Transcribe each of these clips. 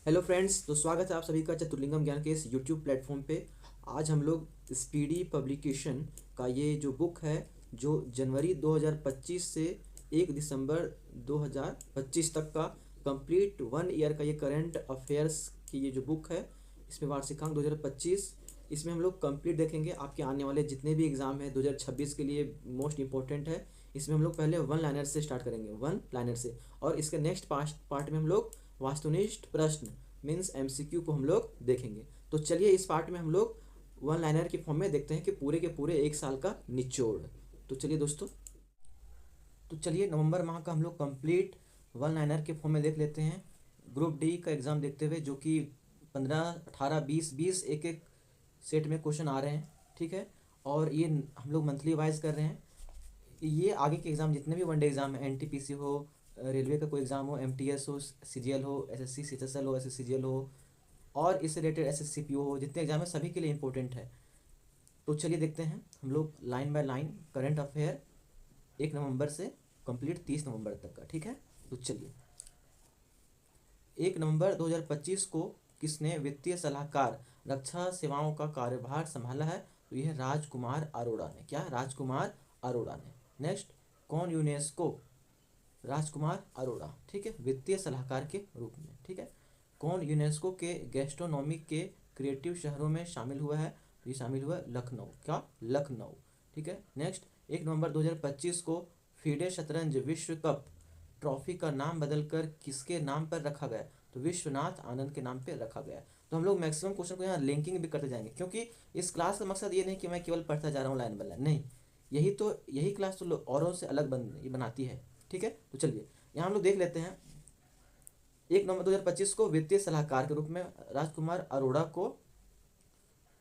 Hello friends, तो स्वागत है आप सभी का चतुर्लिंगम ज्ञान के इस यूट्यूब प्लेटफॉर्म पे। आज हम लोग स्पीडी पब्लिकेशन का ये जो बुक है, जो जनवरी 2025 से 1 दिसंबर 2025 तक का कंप्लीट 1 ईयर का ये करंट अफेयर्स की ये जो बुक है, इसमें वार्षिकांक 2025, इसमें हम लोग कंप्लीट देखेंगे। आपके आने वाले जितने भी एग्ज़ाम है 2026 के लिए मोस्ट इंपॉर्टेंट है। इसमें हम लोग पहले वन लाइनर से स्टार्ट करेंगे, वन लाइनर से, और इसके नेक्स्ट पार्ट में हम लोग वास्तुनिष्ठ प्रश्न मीन्स एमसीक्यू को हम लोग देखेंगे। तो चलिए इस पार्ट में हम लोग वन लाइनर के फॉर्म में देखते हैं कि पूरे के पूरे 1 साल का निचोड़। तो चलिए दोस्तों, तो चलिए नवंबर माह का हम लोग कंप्लीट वन लाइनर के फॉर्म में देख लेते हैं। ग्रुप डी का एग्ज़ाम देखते हुए, जो कि 15, 18, 20 एक एक सेट में क्वेश्चन आ रहे हैं, ठीक है। और ये हम लोग मंथली वाइज कर रहे हैं। ये आगे के एग्ज़ाम जितने भी वनडे एग्ज़ाम है, एनटीपीसी हो, रेलवे का कोई एग्ज़ाम हो, एमटीएस हो, सीजीएल हो, एसएससी सीएचएसएल हो, एसएससीजीएल हो, और इससे रिलेटेड एसएससीपीओ हो, जितने एग्जाम है सभी के लिए इंपॉर्टेंट है। तो चलिए देखते हैं हम लोग line by line current affair 1 नवंबर से कंप्लीट 30 नवंबर तक का, ठीक है। तो चलिए, 1 नवंबर 2025 को किसने वित्तीय सलाहकार रक्षा सेवाओं का कार्यभार संभाला है? तो यह राजकुमार अरोड़ा ने। क्या? राजकुमार अरोड़ा ने। नेक्स्ट, कौन यूनेस्को? राजकुमार अरोड़ा, ठीक है, वित्तीय सलाहकार के रूप में, ठीक है। कौन यूनेस्को के गैस्ट्रोनॉमी के क्रिएटिव शहरों में शामिल हुआ है? तो ये शामिल हुआ है लखनऊ। क्या? लखनऊ, ठीक है। नेक्स्ट, 1 नवंबर 2025 को फीडे शतरंज विश्व कप ट्रॉफी का नाम बदलकर किसके नाम पर रखा गया? तो विश्वनाथ आनंद के नाम पे रखा गया। तो हम लोग मैक्सिमम क्वेश्चन को यहाँ लिंकिंग भी करते जाएंगे, क्योंकि इस क्लास का मकसद ये नहीं कि मैं केवल पढ़ता जा रहा हूँ लाइन बाय लाइन, नहीं। यही क्लास तो औरों से अलग बनाती है, ठीक है। तो चलिए यहाँ हम लोग देख लेते हैं। 1 नवंबर 2025 को वित्तीय सलाहकार के रूप में राजकुमार अरोड़ा को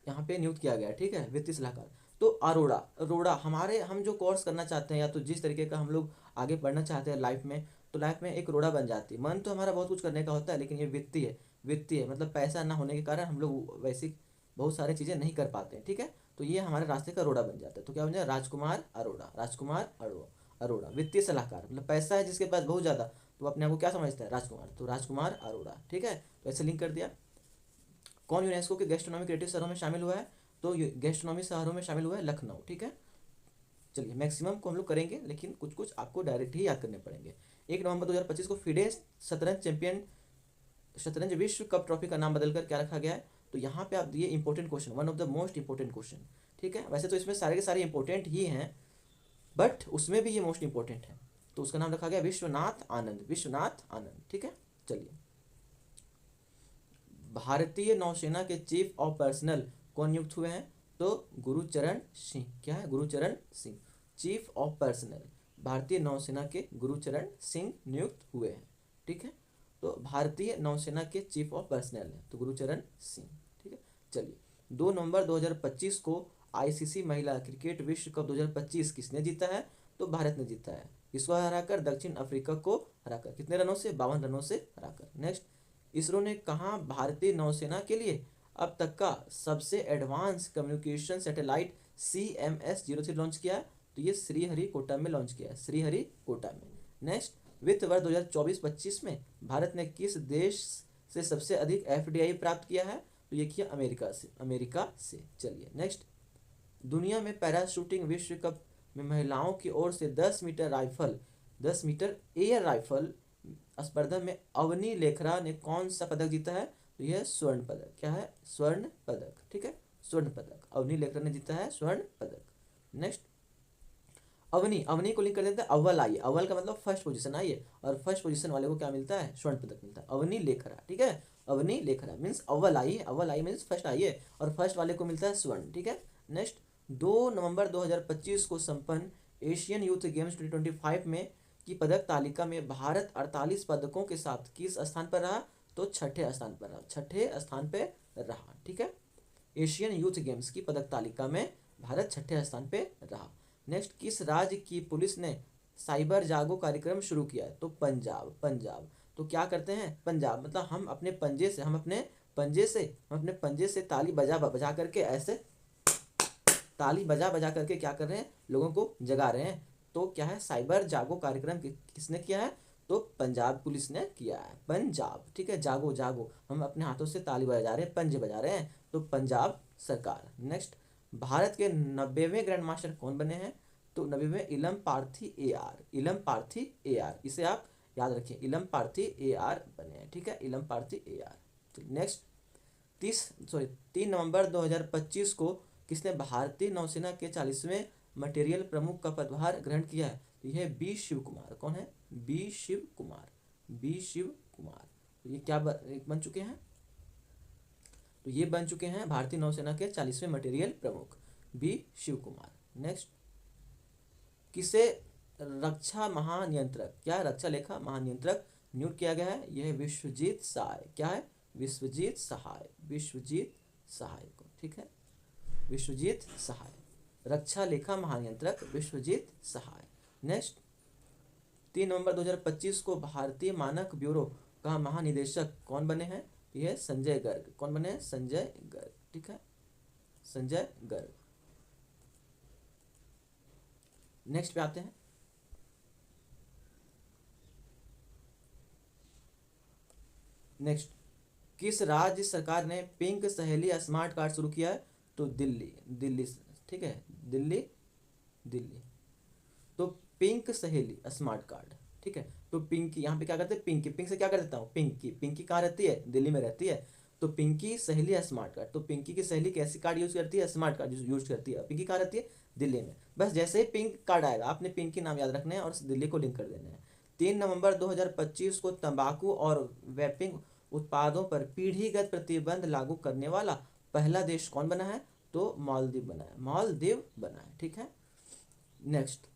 यहाँ पे नियुक्त किया गया, ठीक है, वित्तीय सलाहकार। तो अरोड़ा अरोड़ा हम जो कोर्स करना चाहते हैं, या तो जिस तरीके का हम लोग आगे बढ़ना चाहते हैं लाइफ में, तो लाइफ में एक अरोड़ा बन जाती है। मन तो हमारा बहुत कुछ करने का होता है, लेकिन ये वित्तीय मतलब पैसा ना होने के कारण हम लोग वैसी बहुत सारी चीज़ें नहीं कर पाते हैं, ठीक है। तो ये हमारे रास्ते का अरोड़ा बन जाता है। तो क्या बन जाए? राजकुमार अरोड़ा। राजकुमार अरोड़ा वित्तीय सलाहकार, मतलब पैसा है जिसके पास बहुत ज़्यादा, तो अपने आप को क्या समझता है? राजकुमार। तो राजकुमार अरोड़ा, ठीक है। तो ऐसे लिंक कर दिया। कौन यूनेस्को के गैस्ट्रोनॉमी क्रिएटिव शहरों में शामिल हुआ है? तो गैस्ट्रोनॉमी शहरों में शामिल हुआ है लखनऊ, ठीक है। चलिए, मैक्सिमम को हम लोग करेंगे, लेकिन कुछ कुछ आपको डायरेक्ट ही याद करने पड़ेंगे। 1 नवंबर 2025 को फिडे शतरंज विश्व कप ट्रॉफी का नाम बदलकर क्या रखा गया है? तो यहाँ पे आप दिए important question, one of the most important question, ठीक है। वैसे तो इसमें सारे के सारे इंपॉर्टेंट ही हैं, बट उसमें भी ये मोस्ट इंपॉर्टेंट है। तो उसका नाम रखा गया विश्वनाथ आनंद। विश्वनाथ आनंद, ठीक है। चलिए, भारतीय नौसेना के चीफ ऑफ पर्सनल कौन नियुक्त हुए हैं? तो गुरुचरण सिंह। क्या है? Gurcharan Singh, chief of personnel. भारतीय नौसेना के गुरुचरण सिंह नियुक्त हुए हैं, ठीक है। तो भारतीय नौसेना के चीफ ऑफ पर्सनल है तो गुरुचरण सिंह, ठीक है। चलिए, 2 नवंबर 2025 को आईसीसी महिला क्रिकेट विश्व कप 2025 किसने जीता है? तो भारत ने जीता है। इसको हराकर, दक्षिण अफ्रीका को हराकर। कितने रनों से? 52 रनों से हराकर। नेक्स्ट, इसरो ने कहाँ भारतीय नौसेना के लिए अब तक का सबसे advance communication satellite CMS-03 launch किया है? तो ये श्रीहरिकोटा में लॉन्च किया है, श्रीहरिकोटा में। नेक्स्ट, वित्त वर्ष 2024-25 में भारत ने किस देश से सबसे अधिक FDI प्राप्त किया है? तो ये किया अमेरिका से। चलिए नेक्स्ट, दुनिया में पैराशूटिंग विश्व कप में महिलाओं की ओर से 10 मीटर एयर राइफल स्पर्धा में अवनी लेखरा ने कौन सा पदक जीता है? तो यह स्वर्ण पदक। क्या है? स्वर्ण पदक, ठीक है, स्वर्ण पदक। अवनी लेखरा ने जीता है स्वर्ण पदक। नेक्स्ट, अवनी को लिंक कर देते हैं अव्वल आइए। अव्वल का मतलब फर्स्ट पोजीशन आइए, और फर्स्ट पोजीशन वाले को क्या मिलता है? स्वर्ण पदक मिलता है। अवनी लेखरा, ठीक है। अवनी लेखरा मीन्स अव्वल आइए, अव्वल आइए मीन्स फर्स्ट आइए, और फर्स्ट वाले को मिलता है स्वर्ण, ठीक है। नेक्स्ट, 2 नवंबर 2025 को संपन्न एशियन यूथ गेम्स 2025 में की पदक तालिका में भारत 48 पदकों के साथ किस स्थान पर रहा? तो छठे स्थान पर रहा, छठे स्थान पर रहा, ठीक है। एशियन यूथ गेम्स की पदक तालिका में भारत छठे स्थान पर रहा। नेक्स्ट, किस राज्य की पुलिस ने साइबर जागो कार्यक्रम शुरू किया है? तो पंजाब। तो क्या करते हैं? पंजाब मतलब हम अपने पंजे से ताली बजा बजा करके, ऐसे ताली बजा बजा करके क्या कर रहे हैं? लोगों को जगा रहे हैं। तो क्या है? साइबर जागो कार्यक्रम किसने किया है? तो पंजाब पुलिस ने किया है, पंजाब, ठीक है। जागो जागो, हम अपने हाथों से ताली बजा रहे हैं, पंजे बजा रहे हैं, तो पंजाब सरकार। नेक्स्ट, भारत के 90वें ग्रैंड मास्टर कौन बने हैं? तो 90वें इलम पार्थी ए आर, इलम पार्थी ए आर, इसे आप याद रखिए, इलम पार्थी ए आर बने हैं, ठीक है, इलम पार्थी ए आर। नेक्स्ट, 3 नवंबर 2025 को किसने भारतीय नौसेना के 40वें मटेरियल प्रमुख का पदभार ग्रहण किया है? तो यह बी शिव कुमार। कौन है? B Shiv Kumar, B Shiv Kumar. तो ये क्या बन चुके हैं? तो ये बन चुके हैं भारतीय नौसेना के 40वें मटेरियल प्रमुख, बी शिव कुमार। नेक्स्ट, किसे रक्षा महानियंत्रक, क्या रक्षा लेखा महानियंत्रक नियुक्त किया गया है? यह विश्वजीत सहाय। क्या है? विश्वजीत सहाय, विश्वजीत सहाय को, ठीक है, विश्वजीत सहाय, रक्षा लेखा महानियंत्रक विश्वजीत सहाय। नेक्स्ट, 3 नवंबर 2025 को भारतीय मानक ब्यूरो का महानिदेशक कौन बने हैं? यह संजय गर्ग। कौन बने हैं? संजय गर्ग, ठीक है, संजय गर्ग। नेक्स्ट पे आते हैं, नेक्स्ट, किस राज्य सरकार ने पिंक सहेली स्मार्ट कार्ड शुरू किया है? तो दिल्ली, दिल्ली, ठीक है, दिल्ली, दिल्ली। तो पिंक सहेली स्मार्ट कार्ड, ठीक है। तो पिंकी, यहाँ पे क्या करते हैं? पिंकी, पिंक से क्या कर देता हूँ? पिंकी, पिंकी कहाँ रहती है? दिल्ली में रहती है। तो पिंकी सहेली स्मार्ट कार्ड, तो पिंकी की सहेली कैसी कार्ड यूज करती है? स्मार्ट कार्ड यूज करती है। पिंकी कहाँ रहती है? दिल्ली में। बस जैसे ही पिंक कार्ड आएगा, आपने पिंकी नाम याद रखना है और दिल्ली को लिंक कर देना है। 3 नवंबर 2025 को तंबाकू और वेपिंग उत्पादों पर पीढ़ीगत प्रतिबंध लागू करने वाला पहला देश कौन बना है? तो मालदीव बना है, मालदीव बना है, ठीक है। नेक्स्ट,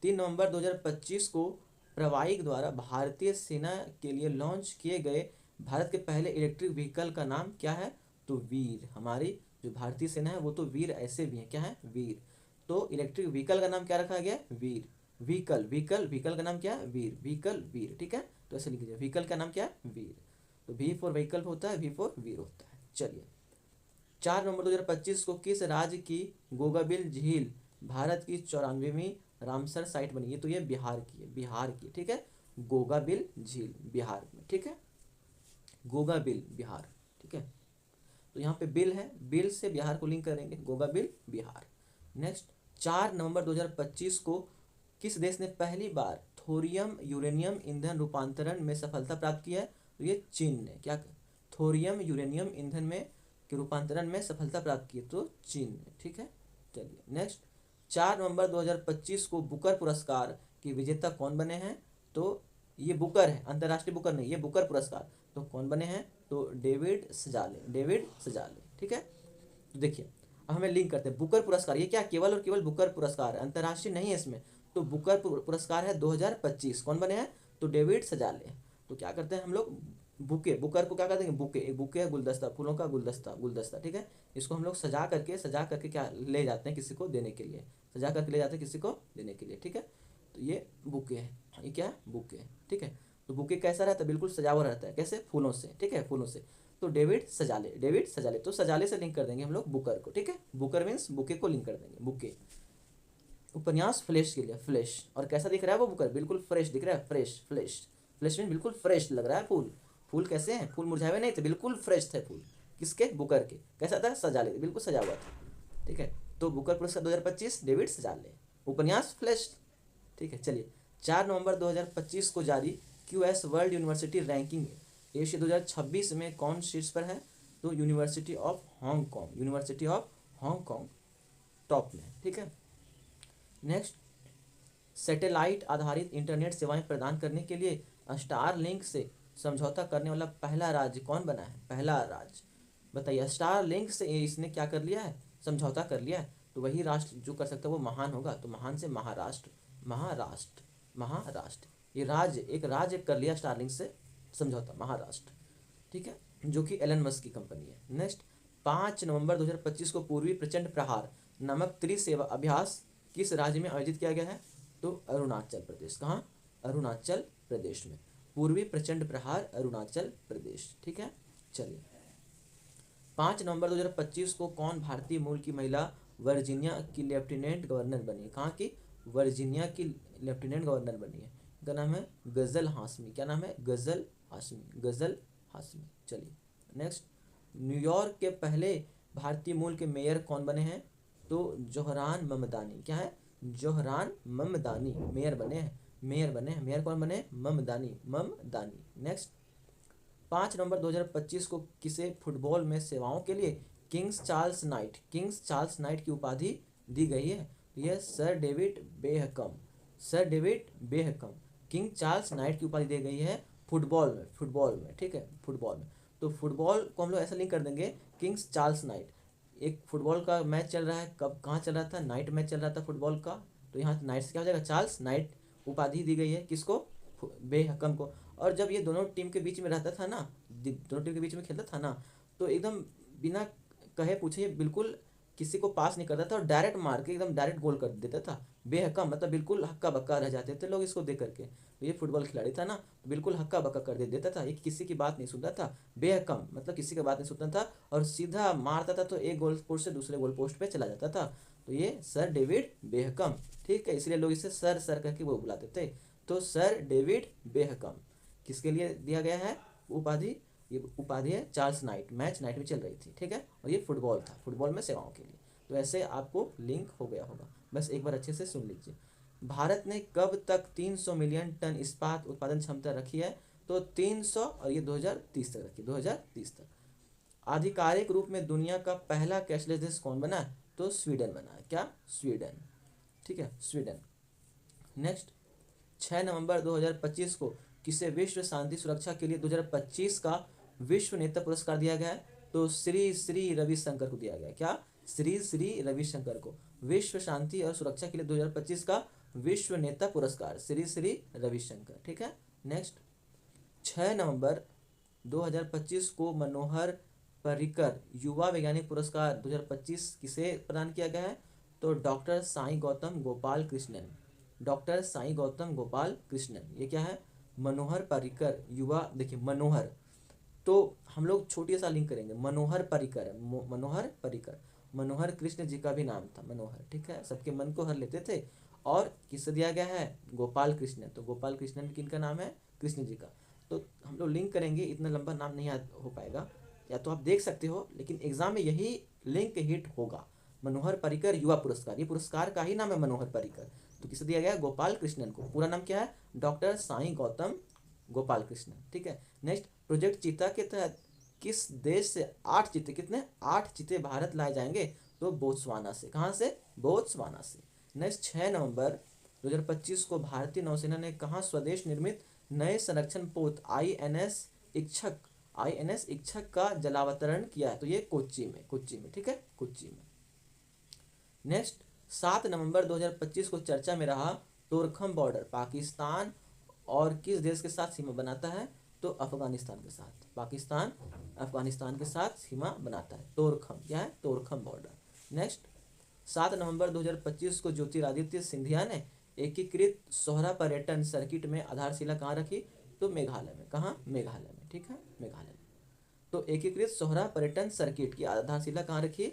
3 नवंबर 2025 को प्रवाईक द्वारा भारतीय सेना के लिए लॉन्च किए गए भारत के पहले इलेक्ट्रिक व्हीकल का नाम क्या है? तो वीर। हमारी जो भारतीय सेना है वो तो वीर ऐसे भी है, क्या है? वीर। तो इलेक्ट्रिक व्हीकल का नाम क्या रखा गया? वीर। व्हीकल, व्हीकल, व्हीकल का नाम क्या है? वीर, व्हीकल, वीर, ठीक है। तो ऐसे लिख दीजिए, व्हीकल का नाम क्या है? वीर। तो वी फॉर व्हीकल होता है, वी फॉर वीर होता है। चलिए, 4 नवंबर 2025 को किस राज्य की गोगाबिल झील भारत की 94वीं रामसर साइट बनी है? तो ये बिहार की है, बिहार की, ठीक है, गोगाबिल झील बिहार में, ठीक है, गोगाबिल बिहार, ठीक है। तो यहाँ पे बिल है, बिल से बिहार को लिंक करेंगे, गोगाबिल बिहार। नेक्स्ट, 4 नवंबर 2025 को किस देश ने पहली बार थोरियम यूरेनियम ईंधन रूपांतरण में सफलता प्राप्त की है? तो ये चीन ने। क्या? थोरियम यूरेनियम ईंधन में के रूपांतरण में सफलता प्राप्त की, तो चीन ने, ठीक है। चलिए, नेक्स्ट, 4 नवंबर 2025 को बुकर पुरस्कार के विजेता कौन बने हैं? तो ये बुकर है, अंतर्राष्ट्रीय बुकर नहीं, ये बुकर पुरस्कार। तो कौन बने हैं? तो डेविड सजाले, डेविड सजाले, ठीक है। तो देखिए, अब हमें लिंक करते हैं, बुकर पुरस्कार ये क्या केवल और केवल बुकर पुरस्कार है, अंतर्राष्ट्रीय नहीं है इसमें। तो बुकर पुरस्कार है 2025, कौन बने हैं? तो डेविड सजाले। तो क्या करते हैं हम लोग, बुके, बुकर को क्या कर देंगे? बुके, एक बुके है गुलदस्ता, फूलों का गुलदस्ता, गुलदस्ता, ठीक है। इसको हम लोग सजा करके क्या ले जाते हैं किसी को देने के लिए, सजा करके ले जाते हैं किसी को देने के लिए, ठीक है। तो ये बुके है, ये क्या है? बुके, ठीक है। तो बुके कैसा रहता है? बिल्कुल सजा हुआ रहता है, कैसे? फूलों से, ठीक है, फूलों से। तो डेविड सजाले, डेविड सजाले, तो सजाले से लिंक कर देंगे हम लोग बुकर को, ठीक है। बुकर मीन्स बुके को लिंक कर देंगे, बुके। उपन्यास फ्लैश के लिए, फ्लैश, और कैसा दिख रहा है वो बुकर? बिल्कुल फ्रेश दिख रहा है, फ्रेश, फ्लैश, फ्लैश मीन बिल्कुल फ्रेश लग रहा है फूल। फूल कैसे हैं? फूल मुरझाए हुए नहीं थे, बिल्कुल फ्रेश थे फूल। किसके? बुकर के। कैसा था? सजाले, बिल्कुल सजा हुआ था, ठीक है। तो बुकर पुरस्कार 2025 डेविड सजाले, उपन्यास फ्लैश, ठीक है। चलिए, 4 नवंबर 2025 को जारी QS world university ranking Asia 2026 में कौन शीर्ष पर है? तो university of Hong Kong, university of Hong Kong top में, ठीक है। नेक्स्ट, सैटेलाइट आधारित इंटरनेट सेवाएं प्रदान करने के लिए स्टारलिंक से समझौता करने वाला पहला राज्य कौन बना है? पहला राज्य बताइए, स्टारलिंक से इसने क्या कर लिया है? समझौता कर लिया है। तो वही राष्ट्र जो कर सकता है वो महान होगा, तो महान से महाराष्ट्र, महाराष्ट्र, महाराष्ट्र, ये राज्य, एक राज्य कर लिया स्टारलिंक से समझौता, महाराष्ट्र, ठीक है, जो कि एलन मस्क की कंपनी है। नेक्स्ट, 5 नवंबर 2025 को पूर्वी प्रचंड प्रहार नामक त्रिसेवा अभ्यास किस राज्य में आयोजित किया गया है? तो अरुणाचल प्रदेश। कहाँ? अरुणाचल प्रदेश में, पूर्वी प्रचंड प्रहार अरुणाचल प्रदेश, ठीक है। चलिए, 5 नवंबर 2025 को कौन भारतीय मूल की महिला वर्जीनिया की लेफ्टिनेंट गवर्नर बनी है? कहाँ की? वर्जीनिया की लेफ्टिनेंट गवर्नर बनी है। का नाम है गजल हाशमी। क्या नाम है? गजल हाशमी, गजल हाशमी। चलिए नेक्स्ट, न्यूयॉर्क के पहले भारतीय मूल के मेयर कौन बने हैं? तो जोहरान ममदानी। क्या है? जोहरान ममदानी मेयर बने हैं, मेयर बने हैं। मेयर कौन बने? ममदानी, ममदानी। नेक्स्ट, 5 नवंबर 2025 को किसे फुटबॉल में सेवाओं के लिए kings Charles knight, kings Charles knight की उपाधि दी गई है? तो यह sir David Beckham, sir David Beckham king Charles knight की उपाधि दी गई है फुटबॉल में, फुटबॉल में, ठीक है, फुटबॉल में। तो फुटबॉल को हम लोग ऐसा लिंक कर देंगे, किंग्स चार्ल्स नाइट, एक फुटबॉल का मैच चल रहा है, कब कहाँ चल रहा था? नाइट मैच चल रहा था फुटबॉल का, तो यहाँ नाइट से क्या हो जाएगा? चार्ल्स नाइट उपाधि दी गई है किसको? बेहकम को। और जब ये दोनों टीम के बीच में रहता था ना, दोनों टीम के बीच में खेलता था ना, तो एकदम बिना कहे पूछे बिल्कुल किसी को पास नहीं करता था और डायरेक्ट मार के एकदम डायरेक्ट गोल कर देता था। बेहकम मतलब बिल्कुल हक्का बक्का रह जाते थे लोग इसको देख करके। तो ये फुटबॉल खिलाड़ी था ना, तो बिल्कुल हक्का बक्का कर देता था, ये किसी की बात नहीं सुनता था। बेहकम मतलब किसी की बात नहीं सुनता था और सीधा मारता था तो एक गोल पोस्ट से दूसरे गोल पोस्ट पे चला जाता था। तो ये सर डेविड बेहकम, ठीक है, इसलिए लोग इसे सर सर करके वो बुलाते थे। तो सर डेविड बेहकम किसके लिए दिया गया है उपाधि? ये उपाधि है चार्ल्स नाइट, मैच नाइट में चल रही थी, ठीक है, और ये फुटबॉल था, फुटबॉल में सेवाओं के लिए। तो ऐसे आपको लिंक हो गया होगा, बस एक बार अच्छे से सुन लीजिए। भारत ने कब तक 300 मिलियन टन इस्पात उत्पादन क्षमता रखी है? तो 300, और ये 2030 तक रखी, 2030 तक। आधिकारिक रूप में दुनिया का पहला कैशलेस देश कौन बना है? तो स्वीडन बना है। क्या? स्वीडन, ठीक है, स्वीडन। नेक्स्ट, 6 नवंबर 2025 को किसे विश्व शांति सुरक्षा के लिए 2025 का विश्व नेता पुरस्कार दिया गया है? तो श्री श्री रविशंकर को दिया गया। क्या? श्री श्री रविशंकर को विश्व शांति और सुरक्षा के लिए 2025 का विश्व नेता पुरस्कार, श्री श्री रविशंकर, ठीक है। नेक्स्ट, 6 नवंबर 2025 को मनोहर पर्रिकर युवा वैज्ञानिक पुरस्कार 2025 किसे प्रदान किया गया है? तो डॉक्टर साई गौतम गोपाल कृष्णन, डॉक्टर साई गौतम गोपाल कृष्णन। ये क्या है? मनोहर पर्रिकर युवा, देखिए मनोहर, तो हम लोग छोटी सा लिंक करेंगे, मनोहर पर्रिकर है, मनोहर पर्रिकर, मनोहर कृष्ण जी का भी नाम था मनोहर, ठीक है, सबके मन को हर लेते थे। और किससे दिया गया है? गोपाल कृष्णन, तो गोपाल कृष्णन किनका नाम है? कृष्ण जी का। तो हम लोग लिंक करेंगे, इतना लंबा नाम नहीं याद हो पाएगा, या तो आप देख सकते हो, लेकिन एग्जाम में यही लिंक हिट होगा। मनोहर पर्रिकर युवा पुरस्कार, ये पुरस्कार का ही नाम है मनोहर पर्रिकर, तो किसे दिया गया? गोपाल कृष्णन को। पूरा नाम क्या है? डॉक्टर साई गौतम गोपाल कृष्णन, ठीक है। नेक्स्ट, प्रोजेक्ट चीता के तहत किस देश से 8 चीते, कितने? 8 चीते भारत लाए जाएंगे? तो बोत्सवाना से। कहाँ से? बोत्सवाना से। नेक्स्ट, 6 नवंबर 2025 को भारतीय नौसेना ने कहाँ स्वदेश निर्मित नए संरक्षण पोत INS इच्छक का जलावतरण किया है? तो ये कोच्चि में, कोच्चि में, ठीक है, कोच्चि में। नेक्स्ट, 7 नवंबर 2025 को चर्चा में रहा तोरखम बॉर्डर पाकिस्तान और किस देश के साथ सीमा बनाता है? तो अफगानिस्तान के साथ। पाकिस्तान अफगानिस्तान के साथ सीमा बनाता है। तोरखम, क्या है? तोरखम बॉर्डर। नेक्स्ट, 7 नवंबर 2025 को ज्योतिरादित्य सिंधिया ने एकीकृत सोहरा पर्यटन सर्किट में आधारशिला कहाँ रखी? तो मेघालय में। कहाँ? मेघालय में, ठीक है, मेघालय में। तो एकीकृत सोहरा पर्यटन सर्किट की आधारशिला कहाँ रखी?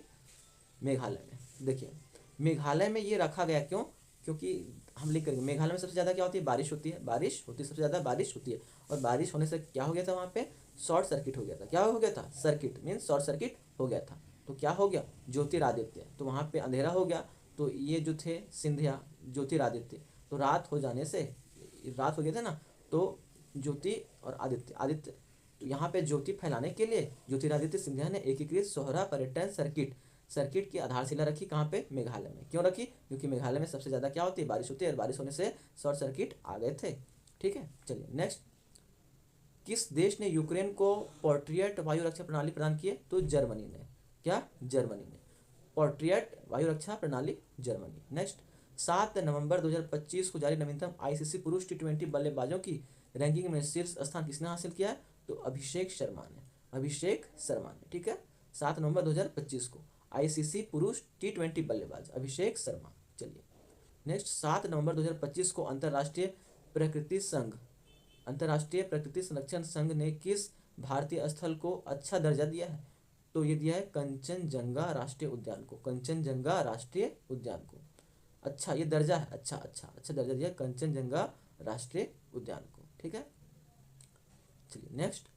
मेघालय में। देखिए मेघालय में ये रखा गया क्यों? क्योंकि हम लिख करेंगे, मेघालय में सबसे ज़्यादा क्या होती है? बारिश होती है, बारिश होती है, सबसे ज़्यादा बारिश होती है। और बारिश होने से क्या हो गया था वहाँ पे? शॉर्ट सर्किट हो गया था। क्या हो गया था? सर्किट मीन्स शॉर्ट सर्किट हो गया था। तो क्या हो गया? ज्योतिरादित्य, तो वहाँ पे अंधेरा हो गया। तो ये जो थे सिंधिया, ज्योतिरादित्य, तो रात हो जाने से, रात हो गया था ना, तो ज्योति और आदित्य, आदित्य, तो यहाँ पे ज्योति फैलाने के लिए ज्योतिरादित्य सिंधिया ने एकीकृत सोहरा पर्यटन सर्किट की आधारशिला रखी। कहाँ पे? मेघालय में। क्यों रखी? क्योंकि मेघालय में सबसे ज़्यादा क्या होती है? बारिश होती है, और बारिश होने से शॉर्ट सर्किट आ गए थे, ठीक है। चलिए नेक्स्ट, किस देश ने यूक्रेन को पोर्ट्रियट वायु रक्षा प्रणाली प्रदान की है? तो जर्मनी ने। क्या? जर्मनी ने। पोर्ट्रियट वायु रक्षा प्रणाली, जर्मनी। नेक्स्ट, 7 नवंबर 2025 को जारी नवीनतम ICC पुरुष T20 बल्लेबाजों की रैंकिंग में शीर्ष स्थान किसने हासिल किया है? तो अभिषेक शर्मा ने, अभिषेक शर्मा ने, ठीक है। 7 नवंबर 2025 को ICC पुरुष T20 बल्लेबाज अभिषेक शर्मा। चलिए नेक्स्ट, 7 नवंबर 2025 को अंतर्राष्ट्रीय प्रकृति संरक्षण संघ ने किस भारतीय स्थल को अच्छा दर्जा दिया है? तो ये दिया है कंचनजंगा राष्ट्रीय उद्यान को, कंचनजंगा राष्ट्रीय उद्यान को। अच्छा ये दर्जा है, अच्छा दर्जा दिया कंचनजंगा राष्ट्रीय उद्यान को। ठीक है, चलिए नेक्स्ट,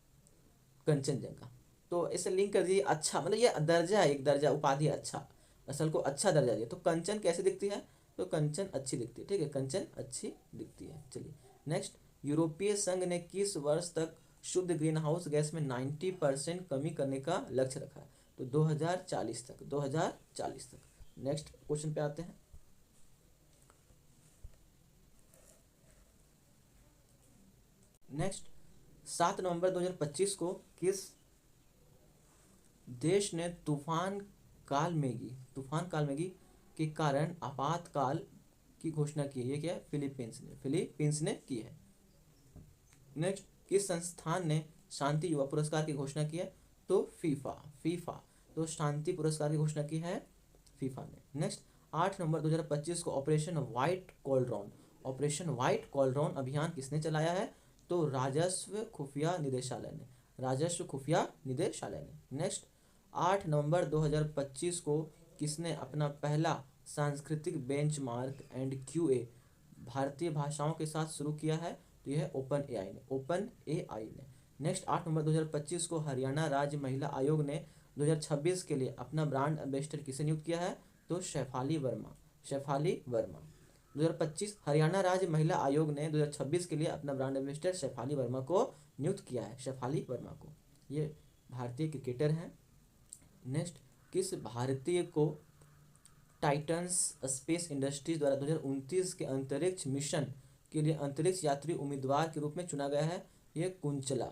कंचनजंगा। तो इसे लिंक कर दीजिए। अच्छा मतलब ये दर्जा है, एक दर्जा उपाधि है, अच्छा, असल को अच्छा दर्जा दिया। तो कंचन कैसे दिखती है, तो कंचन अच्छी दिखती है। ठीक है, कंचन अच्छी दिखती है। चलिए नेक्स्ट, यूरोपीय संघ ने किस वर्ष तक शुद्ध ग्रीन हाउस गैस में 90% कमी करने का लक्ष्य रखा है, तो 2040 तक, 2040 तक। नेक्स्ट क्वेश्चन पे आते हैं। नेक्स्ट, 7 नवंबर 2025 को किस देश ने तूफान कालमेघी के कारण आपातकाल की घोषणा की है? ये क्या है, फिलीपींस ने की है। नेक्स्ट, किस संस्थान ने शांति युवा पुरस्कार की घोषणा की है, तो फीफा। तो शांति पुरस्कार की घोषणा की है फीफा ने। नेक्स्ट, 8 नवंबर 2025 को ऑपरेशन व्हाइट कॉलरॉन अभियान किसने चलाया है, तो राजस्व खुफिया निदेशालय ने। नेक्स्ट, 8 नवंबर 2025 को किसने अपना पहला सांस्कृतिक बेंचमार्क एंड क्यूए भारतीय भाषाओं के साथ शुरू किया है, तो यह है ओपन एआई ने। नेक्स्ट, 8 नवंबर 2025 को हरियाणा राज्य महिला आयोग ने 2026 के लिए अपना ब्रांड एम्बेसडर किसे नियुक्त किया है, तो शेफाली वर्मा। 2025 हरियाणा राज्य महिला आयोग ने 2026 के लिए अपना ब्रांड एम्बेसडर शेफाली वर्मा को नियुक्त किया है, शेफाली वर्मा को। ये भारतीय क्रिकेटर हैं। नेक्स्ट, किस भारतीय को टाइटन्स स्पेस इंडस्ट्रीज द्वारा 2029 के अंतरिक्ष मिशन के लिए अंतरिक्ष यात्री उम्मीदवार के रूप में चुना गया है, ये कुंचला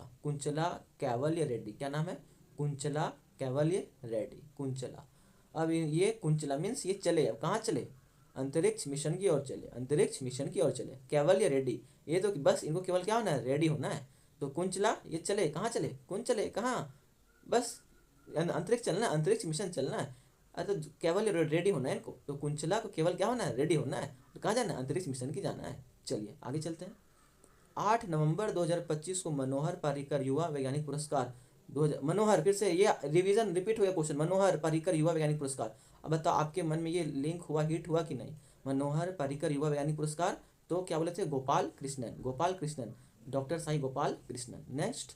कैवल्य रेड्डी। क्या नाम है, कुंचला कैवल्य रेड्डी, कुंचला। अब ये कुंचला मीन्स ये चले, अब कहाँ चले, अंतरिक्ष मिशन की ओर चले, कैवल्य रेड्डी। ये तो बस इनको केवल क्या होना है, रेडी होना है। तो कुंचला ये चले, कहाँ चले, कहाँ, बस अंतरिक्ष चलना है, अंतरिक्ष मिशन चलना है। अरे तो केवल रेडी होना है इनको, तो कुंचला को केवल क्या होना है, रेडी होना है। तो कहाँ जाना है, अंतरिक्ष मिशन की जाना है। चलिए आगे चलते हैं। 8 नवंबर 2025 को मनोहर पर्रिकर युवा वैज्ञानिक पुरस्कार मनोहर, फिर से ये रिपीट हो गया क्वेश्चन, मनोहर पर्रिकर युवा वैज्ञानिक पुरस्कार। अब बताओ आपके मन में ये लिंक हुआ, हिट हुआ कि नहीं। मनोहर पर्रिकर युवा वैज्ञानिक पुरस्कार, तो क्या बोले थे, गोपाल कृष्णन, डॉक्टर साई गोपाल कृष्णन। नेक्स्ट,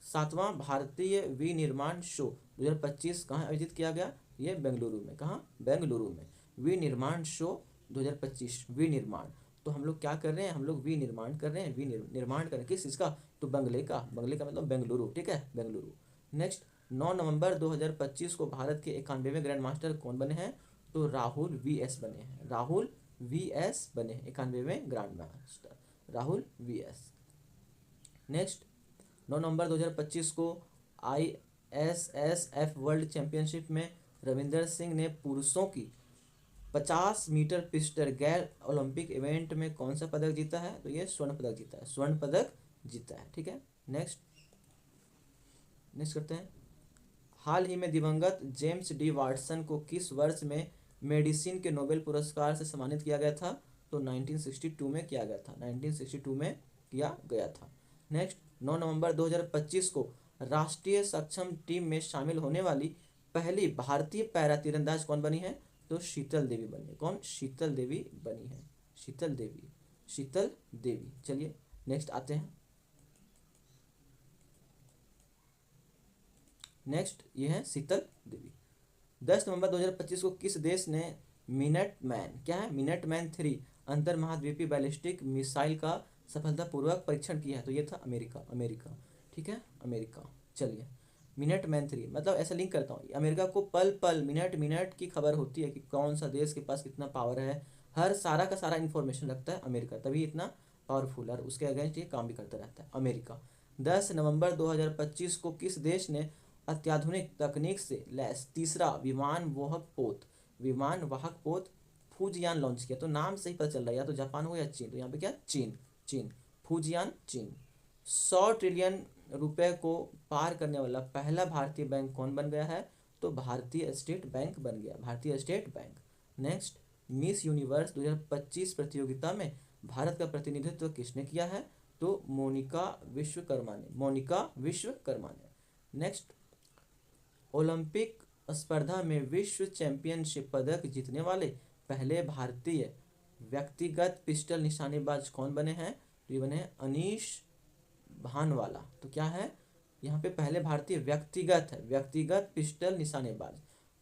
7वां भारतीय विनिर्माण शो 2025 कहाँ आयोजित किया गया, ये बेंगलुरु में। कहाँ, बेंगलुरु में। विनिर्माण शो 2025, विनिर्माण। तो हम लोग क्या कर रहे हैं, हम लोग विनिर्माण कर रहे हैं, विनिर्माण कर रहे हैं किस चीज़ का, तो बंगले का मतलब बेंगलुरु। ठीक है, बेंगलुरु। नेक्स्ट, 9 नवंबर 2025 को भारत के 91वें ग्रैंड मास्टर कौन बने हैं, तो राहुल वीएस बने हैं, 91वें grand master Rahul VS. Next, 9 नवंबर 2025 को ISSF वर्ल्ड चैंपियनशिप में रविंदर सिंह ने पुरुषों की 50 मीटर पिस्टल गैर ओलंपिक इवेंट में कौन सा पदक जीता है, तो ये स्वर्ण पदक जीता है। ठीक है, नेक्स्ट करते हैं। हाल ही में दिवंगत जेम्स डी वाटसन को किस वर्ष में मेडिसिन के नोबेल पुरस्कार से सम्मानित किया गया था, तो 1962 में किया गया था। नेक्स्ट, 9 नवंबर 2025 को राष्ट्रीय सक्षम टीम में शामिल होने वाली पहली भारतीय पैरा तीरंदाज कौन बनी है, तो शीतल देवी बनी है। कौन, शीतल देवी। चलिए नेक्स्ट आते हैं। नेक्स्ट ये है शीतल देवी। 10 नवंबर 2025 को किस देश ने मिनटमैन 3 अंतर महाद्वीपीय बैलिस्टिक मिसाइल का सफलतापूर्वक परीक्षण किया है, तो ये था अमेरिका। ठीक है, अमेरिका। चलिए, मिनटमैन 3 मतलब ऐसा लिंक करता हूँ, अमेरिका को पल मिनट की खबर होती है कि कौन सा देश के पास कितना पावर है, हर सारा का सारा इन्फॉर्मेशन रखता है अमेरिका, तभी इतना पावरफुल और उसके अगेंस्ट ये काम भी करता रहता है अमेरिका। 10 नवंबर 2025 को किस देश ने अत्याधुनिक तकनीक से लैस तीसरा विमान वाहक पोत फूजियान लॉन्च किया, तो नाम से ही पता चल रहा है या तो जापान हो या चीन, तो यहाँ पे क्या, चीन, फूजियान चीन। 100 ट्रिलियन रुपए को पार करने वाला पहला भारतीय बैंक कौन बन गया है, तो भारतीय स्टेट बैंक बन गया। नेक्स्ट, मिस यूनिवर्स 2025 प्रतियोगिता में भारत का प्रतिनिधित्व किसने किया है, तो मोनिका विश्वकर्मा ने। नेक्स्ट, ओलंपिक स्पर्धा में विश्व चैंपियनशिप पदक जीतने वाले पहले भारतीय व्यक्तिगत पिस्टल निशानेबाज कौन बने हैं? तो ये बने हैं अनीश भानवाला। तो क्या है यहाँ पे? पहले भारतीय व्यक्तिगत है, व्यक्तिगत पिस्टल निशानेबाज।